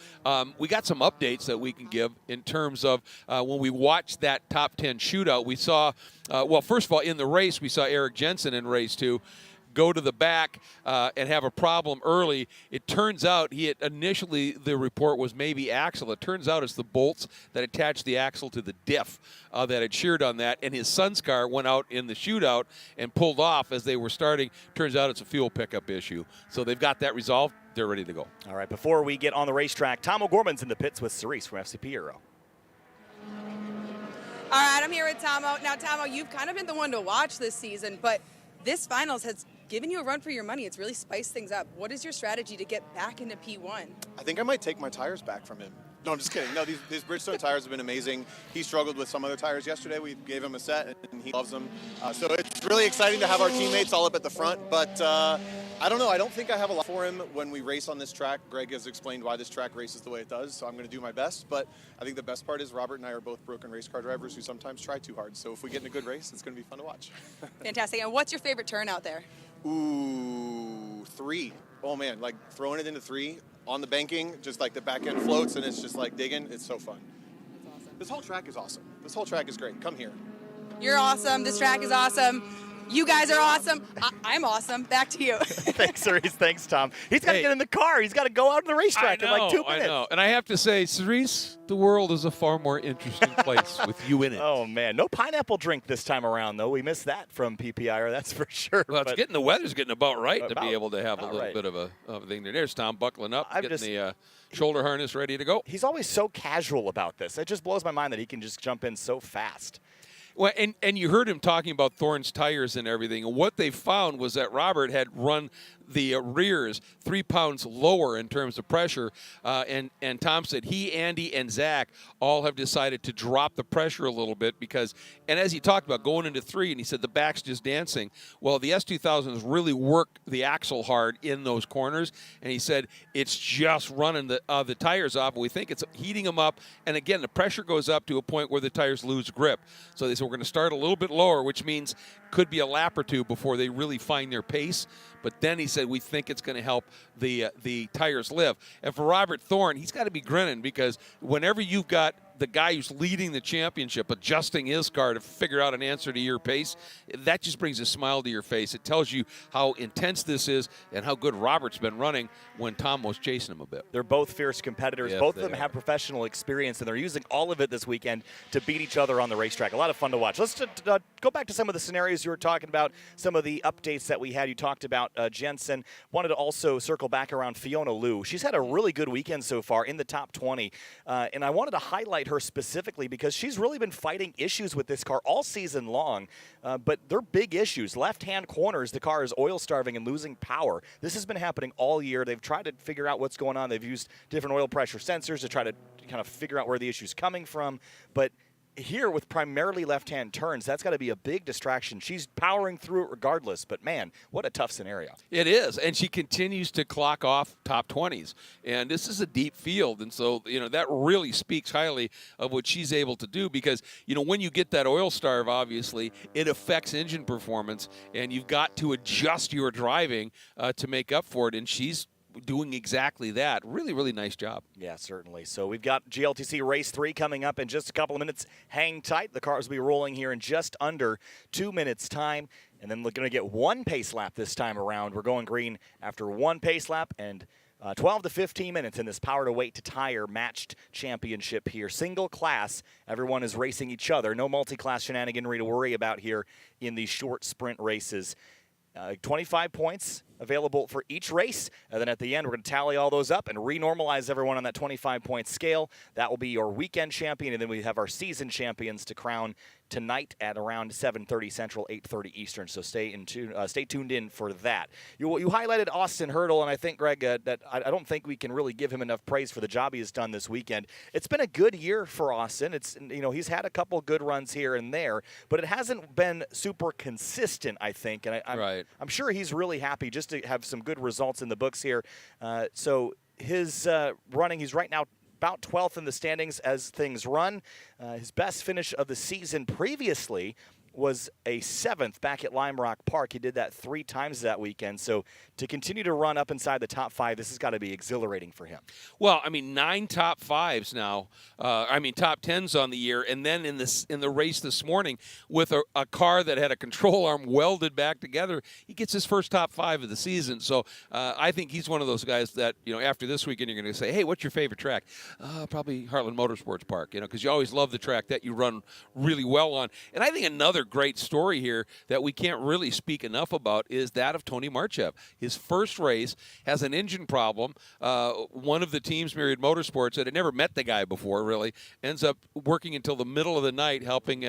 We got some updates that we can give in terms of when we watched that top 10 shootout. We saw, well, first of all, in the race, we saw Eric Jensen in race 2 go to the back and have a problem early. It turns out initially the report was maybe axle. It turns out it's the bolts that attached the axle to the diff that had sheared on that, and his son's car went out in the shootout and pulled off as they were starting. Turns out it's a fuel pickup issue. So they've got that resolved. They're ready to go. All right, before we get on the racetrack, Tom O'Gorman's in the pits with Cerise from FCP Aero. All right, I'm here with Tomo. Now, Tomo, you've kind of been the one to watch this season, but this finals has given you a run for your money. It's really spiced things up. What is your strategy to get back into P1? I think I might take my tires back from him. No, I'm just kidding. No, these Bridgestone tires have been amazing. He struggled with some other tires yesterday. We gave him a set, and he loves them. So it's really exciting to have our teammates all up at the front. But I don't know. I don't think I have a lot for him when we race on this track. Greg has explained why this track races the way it does, so I'm going to do my best. But I think the best part is Robert and I are both broken race car drivers who sometimes try too hard. So if we get in a good race, it's going to be fun to watch. Fantastic. And what's your favorite turn out there? Ooh, 3. Oh, man, like throwing it into 3 on the banking, just like the back end floats, and it's just like digging. It's so fun. That's awesome. This whole track is awesome. This whole track is great. Come here. You're awesome. This track is awesome. You guys are awesome. I'm awesome. Back to you. Thanks, Cerise. Thanks, Tom. He's got to get in the car. He's got to go out on the racetrack in like 2 minutes. I know. And I have to say, Cerise, the world is a far more interesting place with you in it. Oh, man. No pineapple drink this time around, though. We missed that from PPIR, that's for sure. Well, the weather's getting about right to be able to have a little bit of a thing there. There's Tom buckling up, getting the shoulder harness ready to go. He's always so casual about this. It just blows my mind that he can just jump in so fast. Well, and you heard him talking about Thorne's tires and everything, and what they found was that Robert had run the rears 3 pounds lower in terms of pressure, and Tom said he, Andy, and Zach all have decided to drop the pressure a little bit because, and as he talked about going into 3, and he said the back's just dancing. Well, the S2000s really work the axle hard in those corners, and he said it's just running the tires off. We think it's heating them up, and again, the pressure goes up to a point where the tires lose grip. So they said we're going to start a little bit lower, which means could be a lap or two before they really find their pace. But then he said we think it's going to help the tires live. And for Robert Thorne, he's got to be grinning because whenever you've got the guy who's leading the championship adjusting his car to figure out an answer to your pace, that just brings a smile to your face. It tells you how intense this is and how good Robert's been running when Tom was chasing him a bit. They're both fierce competitors. Yes, both of them have professional experience, and they're using all of it this weekend to beat each other on the racetrack. A lot of fun to watch. Let's go back to some of the scenarios you were talking about, some of the updates that we had. You talked about Jensen. Wanted to also circle back around Fiona Liu. She's had a really good weekend so far in the top 20, and I wanted to highlight her specifically because she's really been fighting issues with this car all season long, but they're big issues. Left-hand corners, the car is oil starving and losing power. This has been happening all year. They've tried to figure out what's going on. They've used different oil pressure sensors to try to kind of figure out where the issue's coming from, but here with primarily left-hand turns, that's got to be a big distraction. She's powering through it regardless, but man, what a tough scenario. It is, and she continues to clock off top 20s, and this is a deep field, and so, that really speaks highly of what she's able to do because, when you get that oil starve, obviously, it affects engine performance, and you've got to adjust your driving to make up for it, and she's doing exactly that. Really, really nice job. Yeah, certainly. So we've got GLTC Race 3 coming up in just a couple of minutes. Hang tight. The cars will be rolling here in just under 2 minutes' time. And then we're going to get one pace lap this time around. We're going green after one pace lap and 12 to 15 minutes in this power to weight to tire matched championship here. Single class. Everyone is racing each other. No multi-class shenaniganry to worry about here in these short sprint races. 25 points available for each race, and then at the end we're going to tally all those up and renormalize everyone on that 25-point scale. That will be your weekend champion, and then we have our season champions to crown tonight at around 7:30 Central, 8:30 Eastern. So stay tuned in for that. You highlighted Austin Hurdle, and I think, Greg, that I don't think we can really give him enough praise for the job he has done this weekend. It's been a good year for Austin. It's he's had a couple good runs here and there, but it hasn't been super consistent, I think. And I'm sure he's really happy just to have some good results in the books here. So his running, he's right now about 12th in the standings as things run. His best finish of the season previously was a 7th back at Lime Rock Park. He did that 3 times that weekend. So to continue to run up inside the top 5, this has got to be exhilarating for him. Well, I mean, 9 top 5s now. Top 10s on the year. And then in the race this morning with a car that had a control arm welded back together, he gets his first top 5 of the season. So I think he's one of those guys that, after this weekend, you're going to say, hey, what's your favorite track? Probably Heartland Motorsports Park, because you always love the track that you run really well on. And I think another great story here that we can't really speak enough about is that of Tony Marchev. His first race has an engine problem. One of the teams, Myriad Motorsports, that had never met the guy before, really, ends up working until the middle of the night helping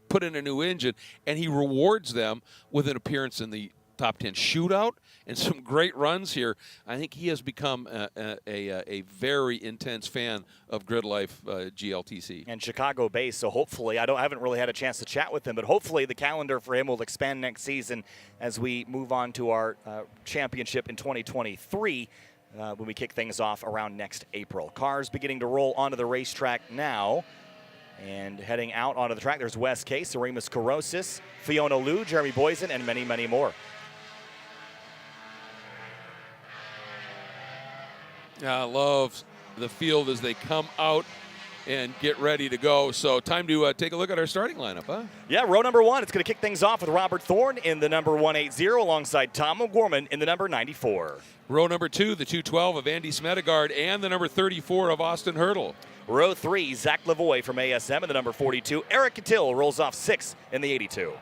put in a new engine, and he rewards them with an appearance in the top 10 shootout and some great runs here. I think he has become a very intense fan of GRIDLIFE GLTC. And Chicago-based, so hopefully, I haven't really had a chance to chat with him, but hopefully the calendar for him will expand next season as we move on to our championship in 2023 when we kick things off around next April. Cars beginning to roll onto the racetrack now. And heading out onto the track, there's Wes Case, Aremus Korosis, Fiona Liu, Jeremy Boysen, and many, many more. I love the field as they come out and get ready to go. So time to take a look at our starting lineup, huh? Yeah, row number 1. It's going to kick things off with Robert Thorne in the number 180 alongside Tom O'Gorman in the number 94. Row number 2, the 212 of Andy Smedegard and the number 34 of Austin Hurdle. Row 3, Zach Lavoie from ASM in the number 42. Eric Cattell rolls off 6th in the 82.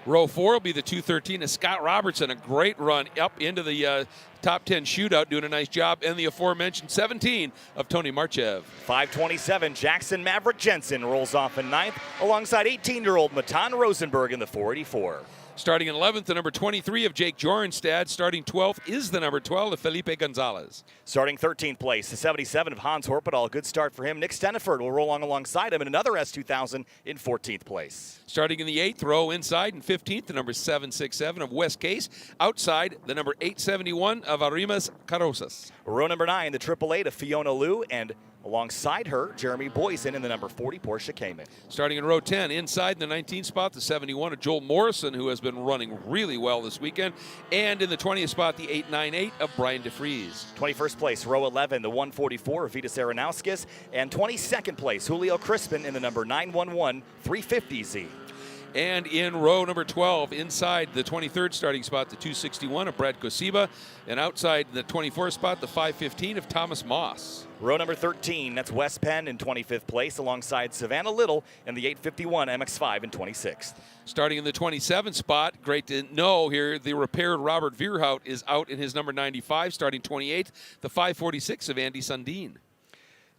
Row 4 will be the 213 of Scott Robertson. A great run up into the top 10 shootout, doing a nice job. And the aforementioned 17 of Tony Marchev. 527, Jackson Maverick Jensen rolls off in 9th alongside 18-year-old Matan Rosenberg in the 484. Starting in 11th, the number 23 of Jake Jorenstad. Starting 12th is the number 12 of Felipe Gonzalez. Starting 13th place, the 77 of Hans Horpedal. Good start for him. Nick Steniford will roll alongside him in another S2000 in 14th place. Starting in the 8th row inside and 15th, the number 767 of Wes Case. Outside, the number 871 of Arimas Carrozas. Row number 9, the 888 of Fiona Liu, and alongside her, Jeremy Boysen in the number 40 Porsche Cayman. Starting in row 10, inside in the 19th spot, the 71 of Joel Morrison, who has been running really well this weekend. And in the 20th spot, the 898 of Brian DeFries. 21st place, row 11, the 144 of Vitas Aronowskis. And 22nd place, Julio Crispin in the number 911 350Z. And in row number 12, inside the 23rd starting spot, the 261 of Brad Kosiba. And outside the 24th spot, the 515 of Thomas Moss. Row number 13, that's Wes Penn in 25th place alongside Savannah Little and the 851 MX-5 in 26th. Starting in the 27th spot, great to know here, the repaired Robert Vierhout is out in his number 95, starting 28th, the 546 of Andy Sundin.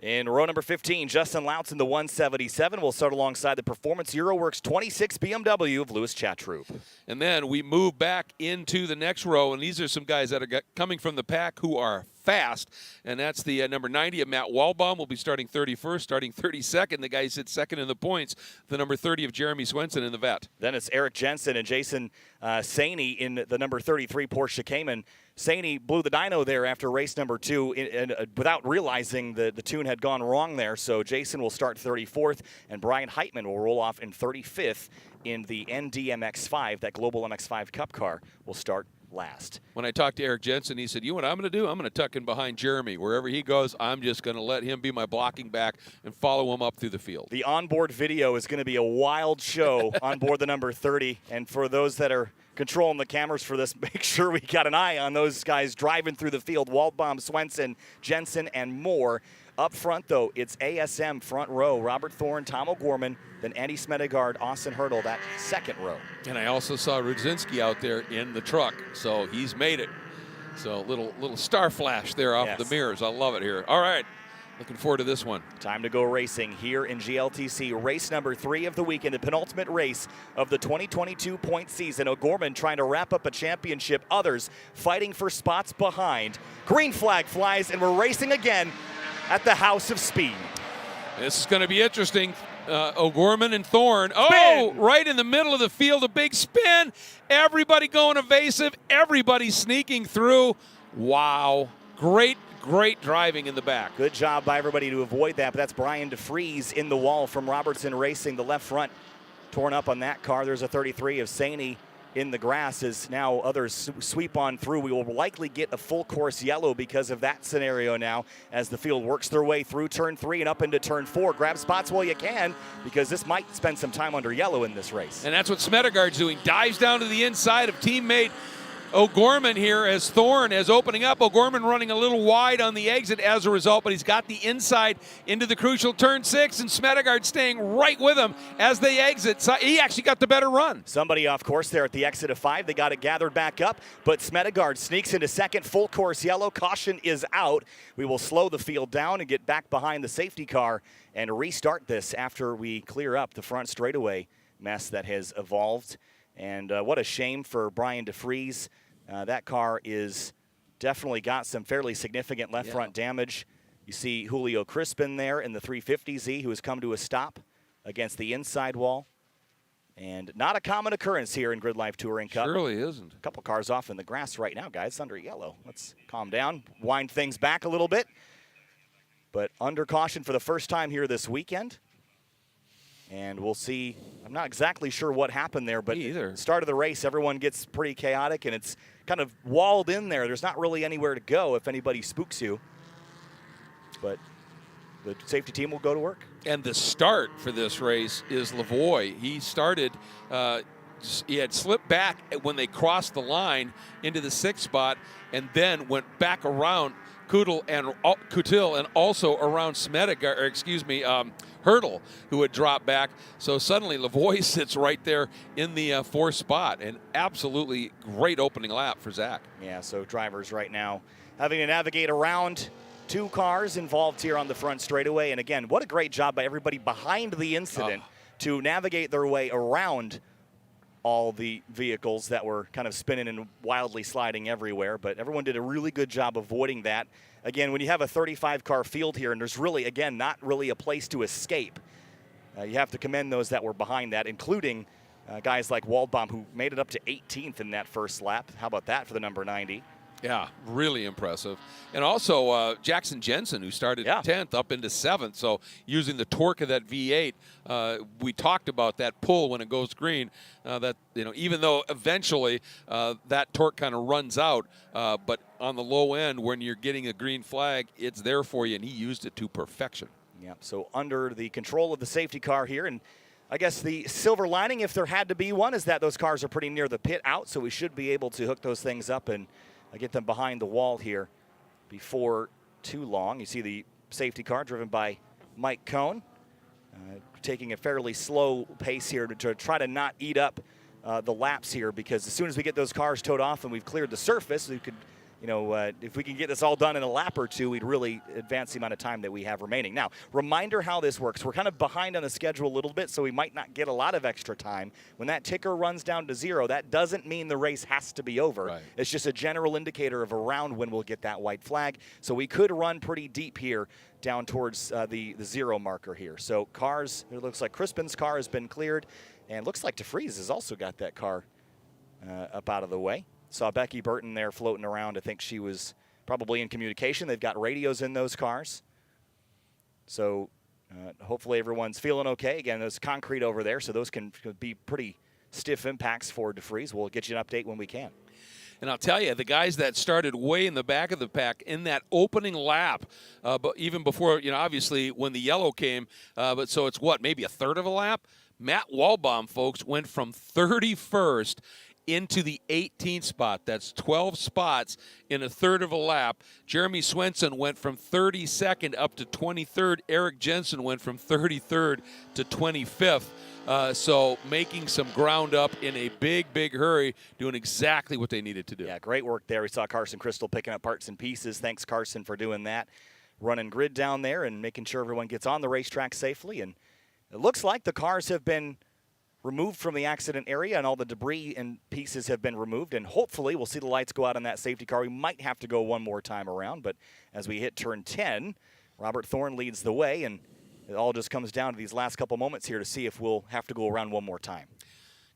In row number 15, Justin Lautz in the 177 will start alongside the Performance Euroworks 26 BMW of Louis Chatroop. And then we move back into the next row, and these are some guys that are coming from the pack who are fast, and that's the number 90 of Matt Walbaum will be starting 31st, starting 32nd. The guy who sits second in the points, the number 30 of Jeremy Swenson in the vet. Then it's Eric Jensen and Jason Saney in the number 33 Porsche Cayman. Saney blew the dyno there after race number 2 without realizing the tune had gone wrong there. So Jason will start 34th, and Brian Heitman will roll off in 35th in the NDMX5. That Global MX5 Cup car will start last. When I talked to Eric Jensen, he said, you know what I'm going to do? I'm going to tuck in behind Jeremy. Wherever he goes, I'm just going to let him be my blocking back and follow him up through the field. The onboard video is going to be a wild show on board the number 30. And for those that are controlling the cameras for this, make sure we got an eye on those guys driving through the field. Waldbaum, Swenson, Jensen, and more. Up front, though, it's ASM front row. Robert Thorne, Tom O'Gorman, then Andy Smedegard, Austin Hurdle, that second row. And I also saw Rudzinski out there in the truck, so he's made it. So little star flash there off the mirrors. I love it here. All right, looking forward to this one. Time to go racing here in GLTC. Race number 3 of the weekend, the penultimate race of the 2022 point season. O'Gorman trying to wrap up a championship. Others fighting for spots behind. Green flag flies, and we're racing again at the House of Speed. This is going to be interesting. O'Gorman and Thorne. Spin. Right in the middle of the field, a big spin. Everybody going evasive. Everybody sneaking through. Wow. Great great driving in the back. Good job by everybody to avoid that, but that's Brian DeFries in the wall from Robertson Racing. The left front torn up on that car. There's a 33 of Saney in the grass as now others sweep on through. We will likely get a full course yellow because of that scenario now as the field works their way through turn 3 and up into turn 4. Grab spots while you can because this might spend some time under yellow in this race. And that's what Smedegaard's doing. Dives down to the inside of teammate O'Gorman here as Thorne is opening up. O'Gorman running a little wide on the exit as a result, but he's got the inside into the crucial turn 6, and Smedegaard staying right with him as they exit. So he actually got the better run. Somebody off course there at the exit of 5. They got it gathered back up, but Smedegaard sneaks into second. Full course yellow. Caution is out. We will slow the field down and get back behind the safety car and restart this after we clear up the front straightaway mess that has evolved. And what a shame for Brian DeFries. That car is definitely got some fairly significant left front damage. You see Julio Crispin there in the 350Z who has come to a stop against the inside wall. And not a common occurrence here in GRIDLIFE Touring Cup. Surely isn't. A couple cars off in the grass right now, guys, under yellow. Let's calm down, wind things back a little bit. But under caution for the first time here this weekend. And we'll see. I'm not exactly sure what happened there, but start of the race, everyone gets pretty chaotic, and it's kind of walled in there. There's not really anywhere to go if anybody spooks you. But the safety team will go to work. And the start for this race is Lavoie. He started, he had slipped back when they crossed the line into the 6th spot and then went back around Coutil and also around Smedegaard, or excuse me, Hurdle, who had dropped back. So suddenly Lavoie sits right there in the 4th spot. An absolutely great opening lap for Zach. Yeah, so drivers right now having to navigate around 2 cars involved here on the front straightaway. And again, what a great job by everybody behind the incident to navigate their way around all the vehicles that were kind of spinning and wildly sliding everywhere. But everyone did a really good job avoiding that. Again, when you have a 35-car field here and there's really, again, not really a place to escape, you have to commend those that were behind that, including guys like Waldbaum, who made it up to 18th in that first lap. How about that for the number 90? Yeah, really impressive. And also Jackson Jensen, who started 10th up into 7th. So using the torque of that V8, we talked about that pull when it goes green. That, you know, even though eventually that torque kind of runs out, but on the low end when you're getting a green flag, it's there for you, and he used it to perfection. Yeah. So under the control of the safety car here, and I guess the silver lining, if there had to be one, is that those cars are pretty near the pit out, so we should be able to hook those things up and get them behind the wall here before too long. You see the safety car driven by Mike Cohn, taking a fairly slow pace here to try to not eat up the laps here, because as soon as we get those cars towed off and we've cleared the surface, we could, you know, if we can get this all done in a lap or two, we'd really advance the amount of time that we have remaining. Now, reminder how this works. We're kind of behind on the schedule a little bit, so we might not get a lot of extra time. When that ticker runs down to 0, that doesn't mean the race has to be over. Right. It's just a general indicator of around when we'll get that white flag. So we could run pretty deep here down towards the 0 marker here. So cars, it looks like Crispin's car has been cleared, and looks like DeFries has also got that car up out of the way. Saw Becky Burton there floating around. I think she was probably in communication. They've got radios in those cars. So hopefully everyone's feeling okay. Again, there's concrete over there, so those can be pretty stiff impacts for DeFries. We'll get you an update when we can. And I'll tell you, the guys that started way in the back of the pack in that opening lap, but even before, you know, obviously when the yellow came, but so it's what, maybe a third of a lap? Matt Waldbaum, folks, went from 31st into the 18th spot. That's 12 spots in a third of a lap. Jeremy Swenson went from 32nd up to 23rd. Eric Jensen went from 33rd to 25th. So making some ground up in a big, big hurry, doing exactly what they needed to do. Yeah, great work there. We saw Carson Crystal picking up parts and pieces. Thanks, Carson, for doing that. Running grid down there and making sure everyone gets on the racetrack safely. And it looks like the cars have been removed from the accident area and all the debris and pieces have been removed, and hopefully we'll see the lights go out on that safety car. We might have to go one more time around, but as we hit turn 10, Robert Thorne leads the way, and it all just comes down to these last couple moments here to see if we'll have to go around one more time.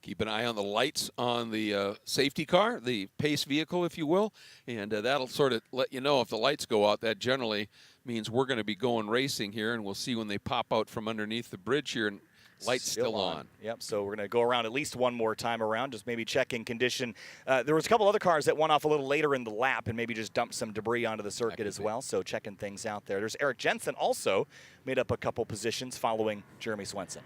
Keep an eye on the lights on the safety car, the pace vehicle, if you will, and that'll sort of let you know if the lights go out. That generally means we're going to be going racing here, and we'll see when they pop out from underneath the bridge here, and lights still on. Yep, so we're going to go around at least one more time around, just maybe checking condition. There was a couple other cars that went off a little later in the lap and maybe just dumped some debris onto the circuit as well, so checking things out there. There's Eric Jensen also made up a couple positions following Jeremy Swenson.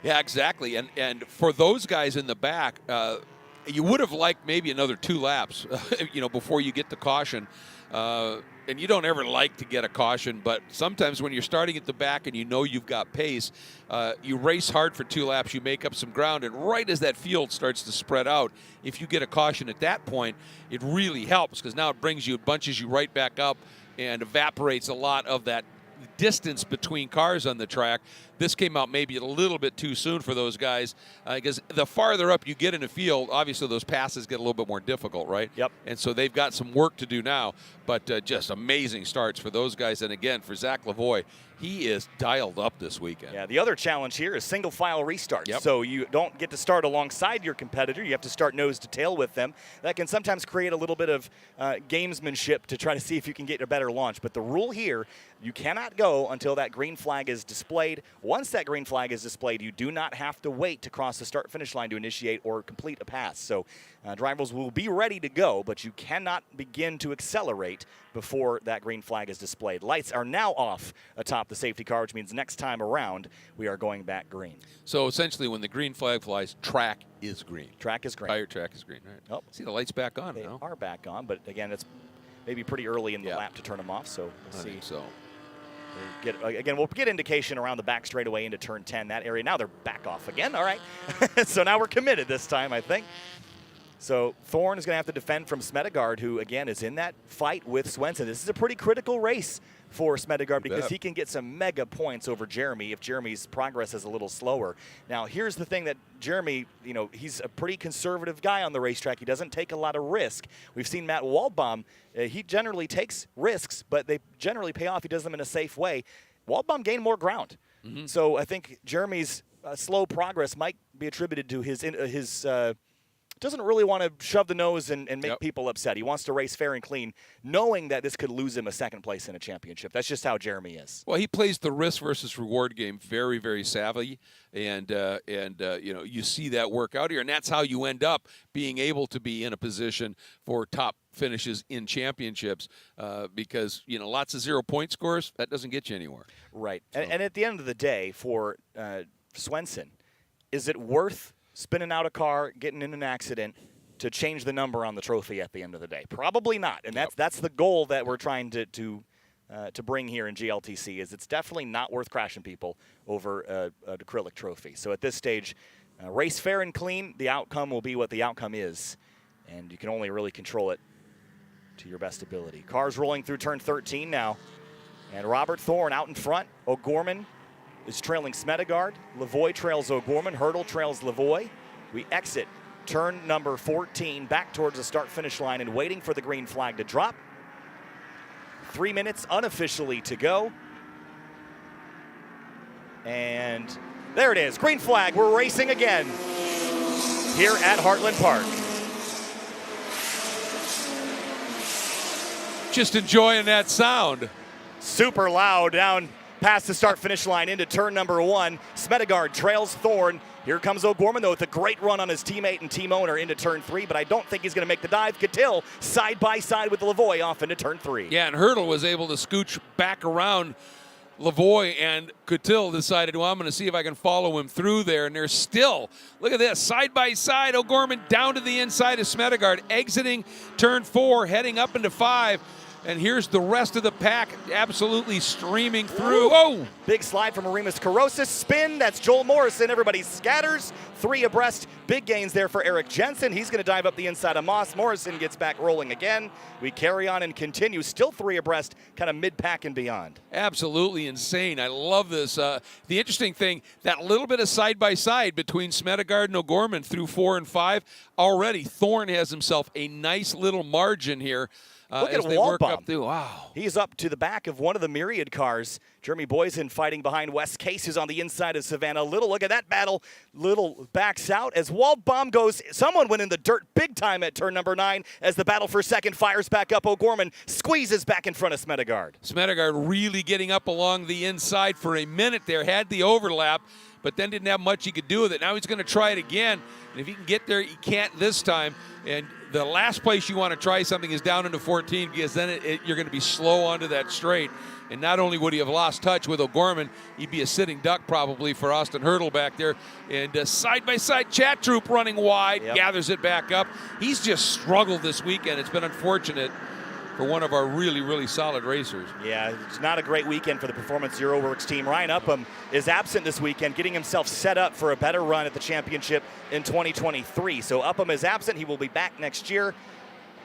Yeah, exactly. And for those guys in the back, you would have liked maybe another 2 laps, before you get the caution. And you don't ever like to get a caution, but sometimes when you're starting at the back and you know you've got pace, you race hard for 2 laps, you make up some ground, and right as that field starts to spread out, if you get a caution at that point, it really helps because now it bunches you right back up and evaporates a lot of that distance between cars on the track. This came out maybe a little bit too soon for those guys because the farther up you get in the field, obviously those passes get a little bit more difficult, right? Yep. And so they've got some work to do now, but just amazing starts for those guys. And again, for Zach Lavoie, he is dialed up this weekend. Yeah, the other challenge here is single file restarts. Yep. So you don't get to start alongside your competitor. You have to start nose to tail with them. That can sometimes create a little bit of gamesmanship to try to see if you can get a better launch. But the rule here, you cannot go until that green flag is displayed. Once that green flag is displayed, you do not have to wait to cross the start-finish line to initiate or complete a pass. So drivers will be ready to go, but you cannot begin to accelerate before that green flag is displayed. Lights are now off atop the safety car, which means next time around, we are going back green. So essentially, when the green flag flies, track is green. Track is green. Tire track is green, right? Oh. See, the lights back on They now. are back on, but again, it's maybe pretty early in the lap to turn them off, so we'll see. So. We'll get indication around the back straightaway into turn 10, that area. Now they're back off again. All right. So now we're committed this time, I think. So Thorne is going to have to defend from Smedegaard, who, again, is in that fight with Swenson. This is a pretty critical race for Smedegaard because he can get some mega points over Jeremy if Jeremy's progress is a little slower. Now, here's the thing that Jeremy, he's a pretty conservative guy on the racetrack. He doesn't take a lot of risk. We've seen Matt Waldbaum. He generally takes risks, but they generally pay off. He does them in a safe way. Waldbaum gained more ground. Mm-hmm. So I think Jeremy's slow progress might be attributed to his doesn't really want to shove the nose and make people upset. He wants to race fair and clean, knowing that this could lose him a second place in a championship. That's just how Jeremy is. Well, he plays the risk versus reward game very, very savvy, and you see that work out here, and that's how you end up being able to be in a position for top finishes in championships because lots of 0-point scores, that doesn't get you anywhere. Right, so. And at the end of the day, for Swenson, is it worth spinning out a car, getting in an accident to change the number on the trophy at the end of the day? Probably not, and that's the goal that we're trying to bring here in GLTC. Is it's definitely not worth crashing people over an acrylic trophy. So at this stage, race fair and clean. The outcome will be what the outcome is, and you can only really control it to your best ability. Cars rolling through turn 13 now, and Robert Thorne out in front. O'Gorman is trailing Smedegaard. Lavoie trails O'Gorman. Hurdle trails Lavoie. We exit turn number 14 back towards the start-finish line and waiting for the green flag to drop. 3 minutes unofficially to go. And there it is. Green flag. We're racing again here at Heartland Park. Just enjoying that sound. Super loud down past the start-finish line into turn number 1. Smedegaard trails Thorne. Here comes O'Gorman, though, with a great run on his teammate and team owner into turn 3, but I don't think he's going to make the dive. Catil side-by-side with Lavoie off into turn 3. Yeah, and Hurdle was able to scooch back around Lavoie, and Catil decided, well, I'm going to see if I can follow him through there, and there's still, look at this, side-by-side, O'Gorman down to the inside of Smedegaard, exiting turn 4, heading up into 5. And here's the rest of the pack absolutely streaming through. Oh! Big slide from Arimas Carosis. Spin. That's Joel Morrison. Everybody scatters. 3 abreast. Big gains there for Eric Jensen. He's going to dive up the inside of Moss. Morrison gets back rolling again. We carry on and continue. Still 3 abreast, kind of mid-pack and beyond. Absolutely insane. I love this. The interesting thing, that little bit of side-by-side between Smedegaard and O'Gorman through 4 and 5. Already, Thorne has himself a nice little margin here. Look as at they work Waldbaum. up through. Wow. He's up to the back of one of the myriad cars. Jeremy Boysen fighting behind Wes Case, who's on the inside of Savannah. Little, look at that battle. Little backs out as Waldbaum goes. Someone went in the dirt big time at turn number 9 as the battle for second fires back up. O'Gorman squeezes back in front of Smedegard. Smedegard really getting up along the inside for a minute there, had the overlap, but then didn't have much he could do with it. Now he's going to try it again, and if he can get there, he can't this time. And the last place you want to try something is down into 14, because then you're going to be slow onto that straight. And not only would he have lost touch with O'Gorman, he'd be a sitting duck probably for Austin Hurdle back there. And side-by-side Chat Troop running wide, gathers it back up. He's just struggled this weekend. It's been unfortunate for one of our really, really solid racers. Yeah, it's not a great weekend for the Performance Zero Works team. Ryan Upham is absent this weekend, getting himself set up for a better run at the championship in 2023. So Upham is absent. He will be back next year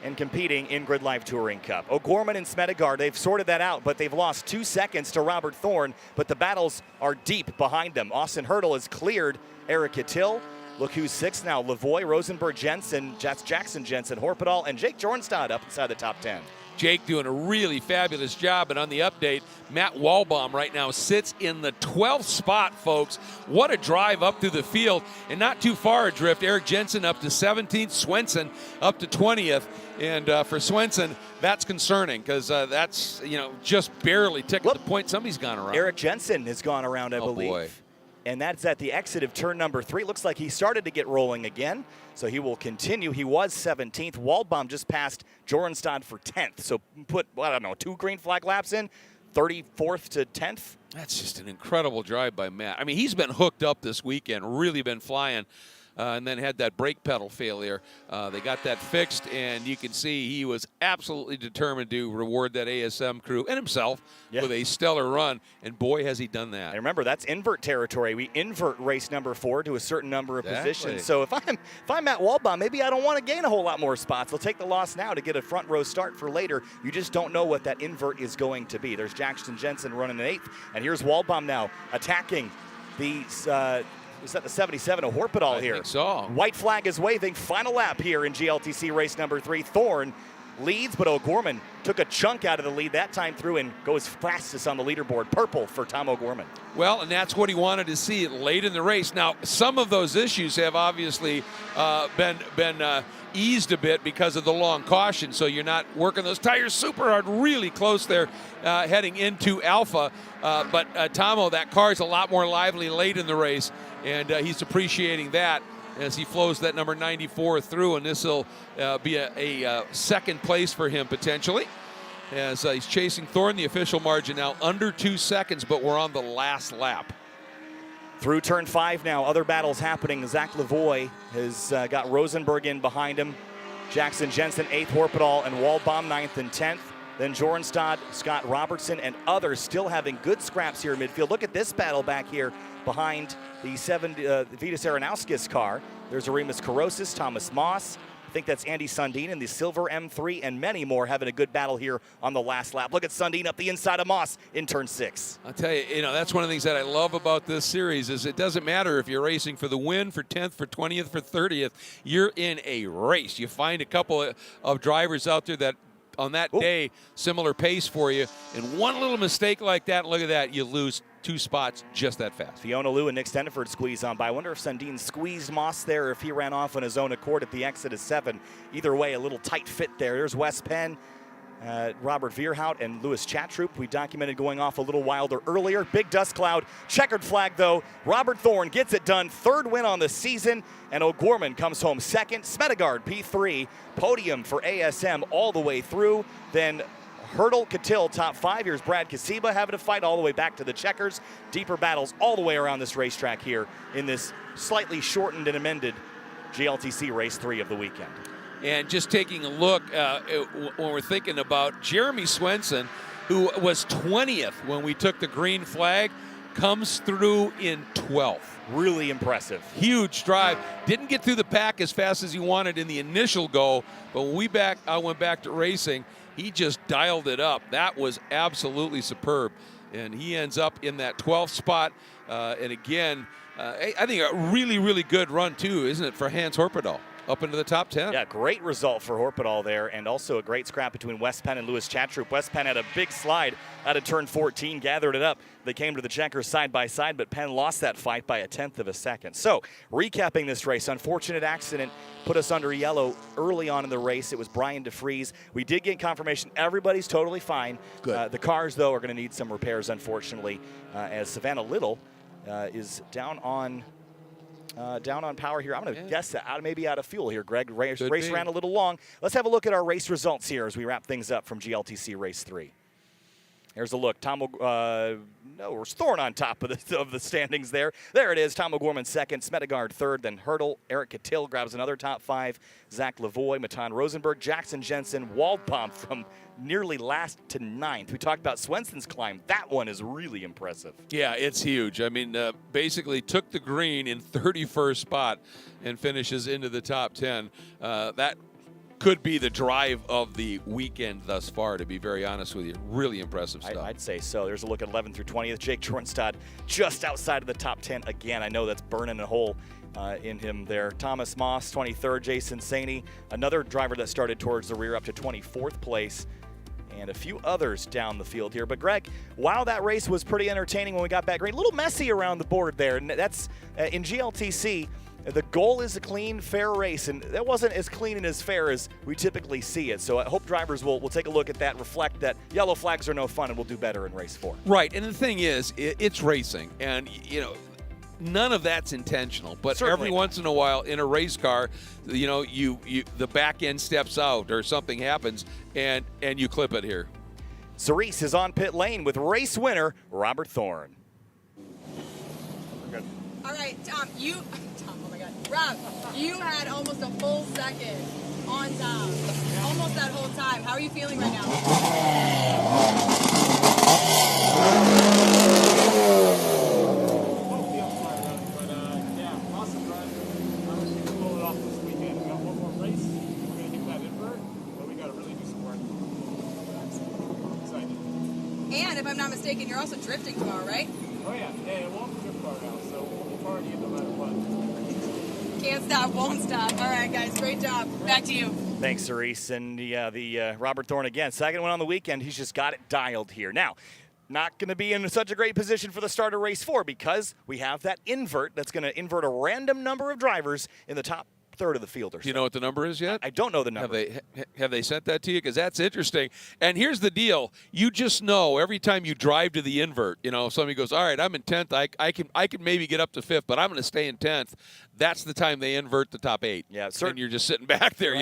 and competing in GRIDLIFE Touring Cup. O'Gorman and Smedegard, they've sorted that out, but they've lost 2 seconds to Robert Thorne, but the battles are deep behind them. Austin Hurdle has cleared Eric Kittil. Look who's 6th now. Lavoie, Rosenberg, Jensen, Jackson Jensen, Horpedal, and Jake Jornstad up inside the top 10. Jake doing a really fabulous job. And on the update, Matt Waldbaum right now sits in the 12th spot, folks. What a drive up through the field. And not too far adrift. Eric Jensen up to 17th. Swenson up to 20th. And for Swenson, that's concerning because that's, just barely tickled the point. Somebody's gone around. Eric Jensen has gone around, I believe. Boy. And that's at the exit of turn number 3. Looks like he started to get rolling again, so he will continue. He was 17th. Waldbaum just passed Jorenstad for 10th. So put, 2 green flag laps in, 34th to 10th. That's just an incredible drive by Matt. I mean, he's been hooked up this weekend, really been flying. And then had that brake pedal failure. They got that fixed, and you can see he was absolutely determined to reward that ASM crew and himself with a stellar run, and boy, has he done that. And remember, that's invert territory. We invert race number 4 to a certain number of positions. So if I'm Matt Waldbaum, maybe I don't want to gain a whole lot more spots. I'll take the loss now to get a front row start for later. You just don't know what that invert is going to be. There's Jackson Jensen running an 8th, and here's Waldbaum now attacking the is that the 77 of Horpedal here? I think so. White flag is waving. Final lap here in GLTC race number 3. Thorne leads, but O'Gorman took a chunk out of the lead that time through and goes fastest on the leaderboard. Purple for Tom O'Gorman. Well, and that's what he wanted to see late in the race. Now, some of those issues have obviously been eased a bit because of the long caution, so you're not working those tires super hard, really close there heading into Alpha. But Tomo, that car is a lot more lively late in the race, and he's appreciating that as he flows that number 94 through, and this will be a second place for him potentially as he's chasing Thorne. The official margin now under 2 seconds, but we're on the last lap. Through turn 5 now, other battles happening. Zach Lavoie has got Rosenberg in behind him. Jackson Jensen 8th, Horpedal and Waldbaum 9th and 10th. Then Jorenstad, Scott Robertson, and others still having good scraps here in midfield. Look at this battle back here behind the Vitas Aronauskis car. There's Aremus Korosis, Thomas Moss. I think that's Andy Sundin in the silver M3, and many more having a good battle here on the last lap. Look at Sundin up the inside of Moss in turn 6. I'll tell you, that's one of the things that I love about this series is it doesn't matter if you're racing for the win, for 10th, for 20th, for 30th. You're in a race. You find a couple of drivers out there that on that day, similar pace for you, and one little mistake like that, look at that, you lose 2 spots just that fast. Fiona Liu and Nick Steniford squeeze on by. I wonder if Sundin squeezed Moss there or if he ran off on his own accord at the exit of 7. Either way, a little tight fit there. There's Wes Penn, Robert Vierhout, and Louis Chatroop. We documented going off a little wilder earlier. Big dust cloud, checkered flag though. Robert Thorne gets it done. 3rd win on the season, and O'Gorman comes home 2nd. Smedegard P3, podium for ASM all the way through. Then Hurdle, Kittil, top 5. Here's Brad Kasiba having to fight all the way back to the checkers. Deeper battles all the way around this racetrack here in this slightly shortened and amended GLTC Race 3 of the weekend. And just taking a look when we're thinking about Jeremy Swenson, who was 20th when we took the green flag, comes through in 12th. Really impressive. Huge drive. Didn't get through the pack as fast as he wanted in the initial go, but when I went back to racing, he just dialed it up. That was absolutely superb. And he ends up in that 12th spot. And again, I think a really, really good run too, isn't it, for Hans Horpedal? up into the top 10. Yeah, great result for Horpedal there, and also a great scrap between West Penn and Lewis Chatroop. West Penn had a big slide out of turn 14, gathered it up. They came to the checkers side by side, but Penn lost that fight by 1/10 of a second. So, recapping this race, unfortunate accident put us under yellow early on in the race. It was Brian DeFries. We did get confirmation everybody's totally fine. Good. The cars, though, are going to need some repairs, unfortunately, as Savannah Little is down on power here. I'm going to guess that maybe out of fuel here, Greg. Race ran a little long. Let's have a look at our race results here as we wrap things up from GLTC Race 3. Here's a look. Where's Thorne on top of the standings there? There it is. Tom O'Gorman second, Smedegaard third, then Hurdle. Eric Cattell grabs another top 5. Zach Lavoie, Matan Rosenberg, Jackson Jensen, Waldbaum from nearly last to 9th. We talked about Swenson's climb. That one is really impressive. Yeah, it's huge. I mean, basically took the green in 31st spot and finishes into the top 10. That could be the drive of the weekend thus far, to be very honest with you. Really impressive stuff. I'd say so. There's a look at 11th through 20th. Jake Jornstad just outside of the top 10 again. I know that's burning a hole in him there. Thomas Moss, 23rd. Jason Saney, another driver that started towards the rear, up to 24th place. And a few others down the field here. But, Greg, wow, that race was pretty entertaining when we got back. Great. A little messy around the board there. And that's in GLTC. The goal is a clean, fair race, and that wasn't as clean and as fair as we typically see it. So I hope drivers will take a look at that, reflect that yellow flags are no fun, and we'll do better in race 4. Right, and the thing is, it's racing, and none of that's intentional. But Certainly every once in a while in a race car, the back end steps out or something happens, and you clip it here. Cerise is on pit lane with race winner Robert Thorne. All right, Tom, oh my God, Rob, you had almost a full second on top, almost that whole time. How are you feeling right now? Yeah, awesome run. I wish we could pull it off this weekend. We got one more race. We're going to hit that invert, but we got to really do some work. Excited. And if I'm not mistaken, you're also drifting tomorrow, right? Oh yeah, we'll have a drift car now, so we'll party no matter what. Can't stop, won't stop. All right, guys, great job. Back to you. Thanks, Cerise. And the Robert Thorne again. Second one on the weekend. He's just got it dialed here. Now, not going to be in such a great position for the start of race 4 because we have that invert that's going to invert a random number of drivers in the top third of the field. Do you know what the number is yet? I don't know the number. Have they sent that to you? Because that's interesting. And here's the deal: you just know every time you drive to the invert, somebody goes, "All right, I'm in 10th. I can maybe get up to 5th, but I'm going to stay in 10th." That's the time they invert the top 8. Yeah, and you're just sitting back there,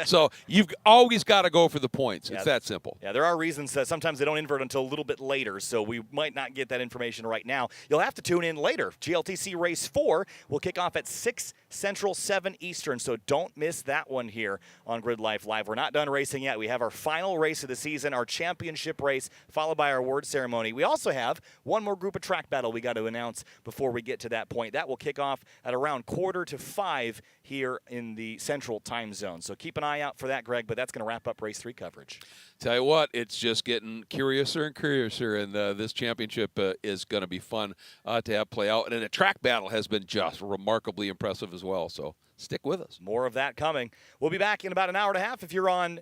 So you've always got to go for the points. It's that simple. Yeah, there are reasons that sometimes they don't invert until a little bit later, so we might not get that information right now. You'll have to tune in later. GLTC Race 4 will kick off at 6 Central, 7 Eastern, so don't miss that one here on GridLife Live. We're not done racing yet. We have our final race of the season, our championship race, followed by our award ceremony. We also have one more group of track battle we got to announce before we get to that point. That will kick off at around 4:45 here in the Central Time Zone. So keep an eye out for that, Greg, but that's going to wrap up Race 3 coverage. Tell you what, it's just getting curiouser and curiouser, and this championship is going to be fun to have play out. And the track battle has been just remarkably impressive as well, so stick with us. More of that coming. We'll be back in about an hour and a half. If you're on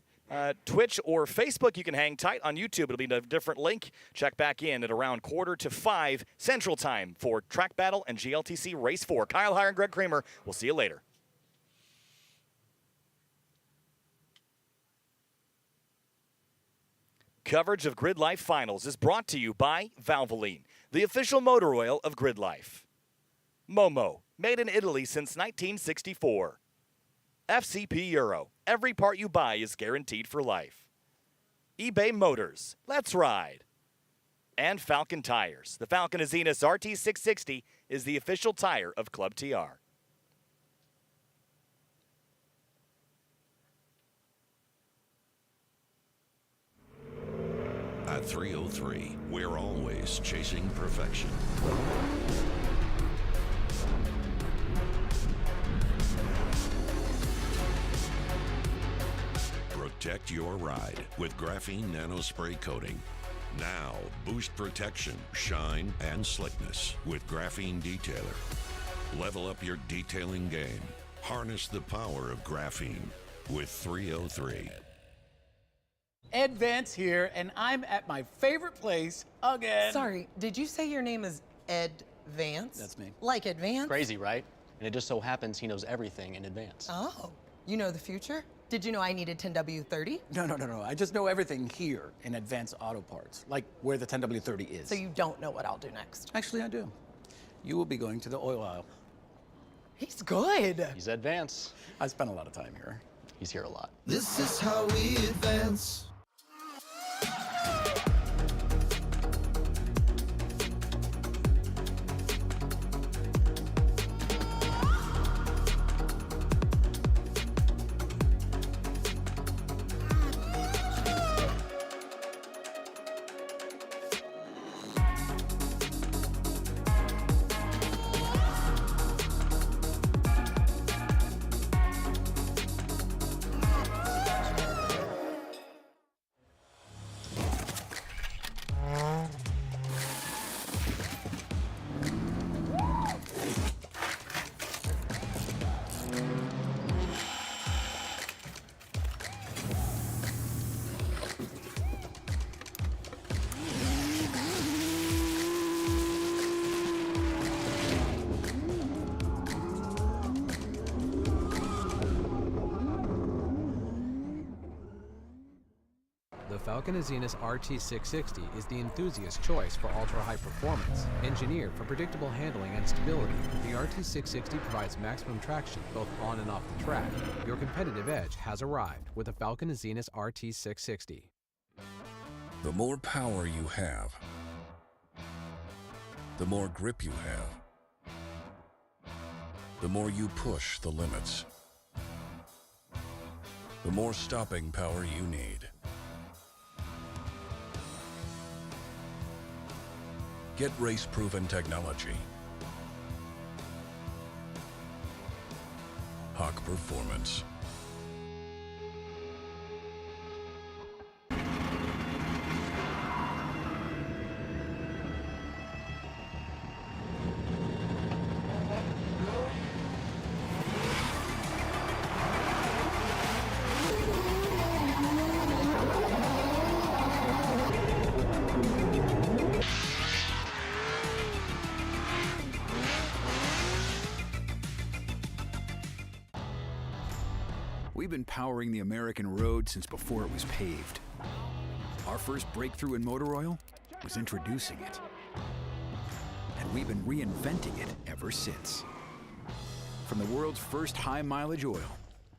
Twitch or Facebook, you can hang tight. On YouTube, it'll be a different link. Check back in at around 4:45 Central Time for Track Battle and GLTC Race 4. Kyle Heyer and Greg Kramer, we'll see you later. Coverage of GridLife Finals is brought to you by Valvoline, the official motor oil of GridLife. Momo, made in Italy since 1964. FCP Euro, every part you buy is guaranteed for life. eBay Motors, let's ride. And Falcon Tires. The Falcon Azenas RT660 is the official tire of Club TR. At 303, we're always chasing perfection. Protect your ride with graphene nanospray coating. Now, boost protection, shine, and slickness with Graphene Detailer. Level up your detailing game. Harness the power of graphene with 303. Ed Vance here, and I'm at my favorite place again. Sorry, did you say your name is Ed Vance? That's me. Like advance? Crazy, right? And it just so happens he knows everything in advance. Oh, you know the future? Did you know I needed 10W30? No. I just know everything here in Advanced Auto Parts, like where the 10W30 is. So you don't know what I'll do next? Actually, I do. You will be going to the oil aisle. He's good. He's Ed Vance. I spent a lot of time here. He's here a lot. This is how we advance. The Falcon Azenis RT660 is the enthusiast's choice for ultra-high performance. Engineered for predictable handling and stability, the RT660 provides maximum traction both on and off the track. Your competitive edge has arrived with the Falcon Azenis RT660. The more power you have, the more grip you have, the more you push the limits, the more stopping power you need. Get race-proven technology. Hawk Performance. We've been powering the American road since before it was paved. Our first breakthrough in motor oil was introducing it. And we've been reinventing it ever since. From the world's first high-mileage oil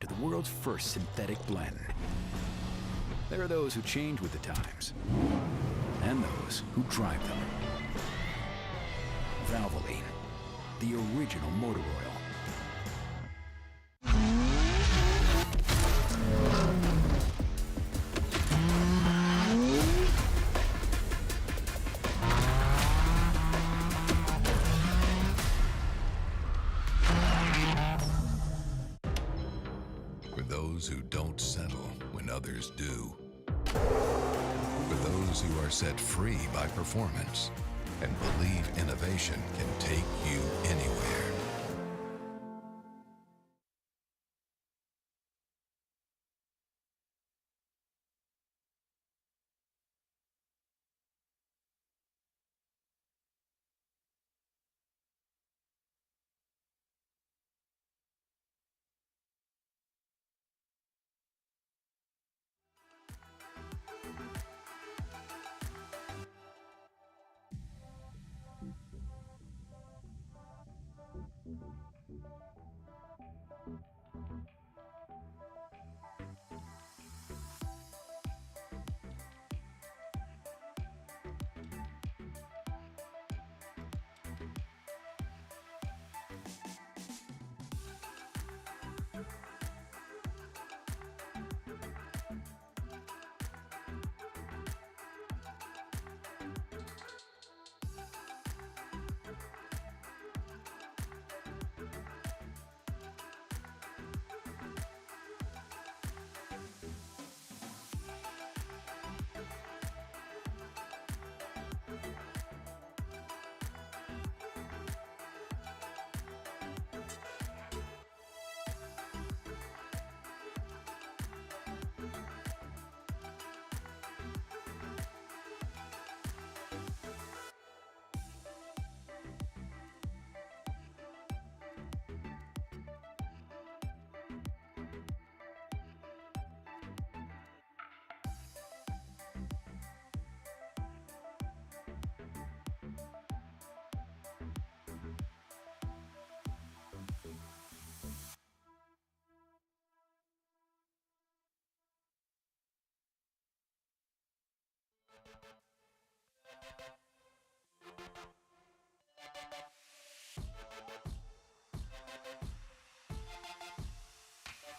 to the world's first synthetic blend. There are those who change with the times, and those who drive them. Valvoline, the original motor oil. Those who don't settle when others do. For those who are set free by performance and believe innovation can take you anywhere.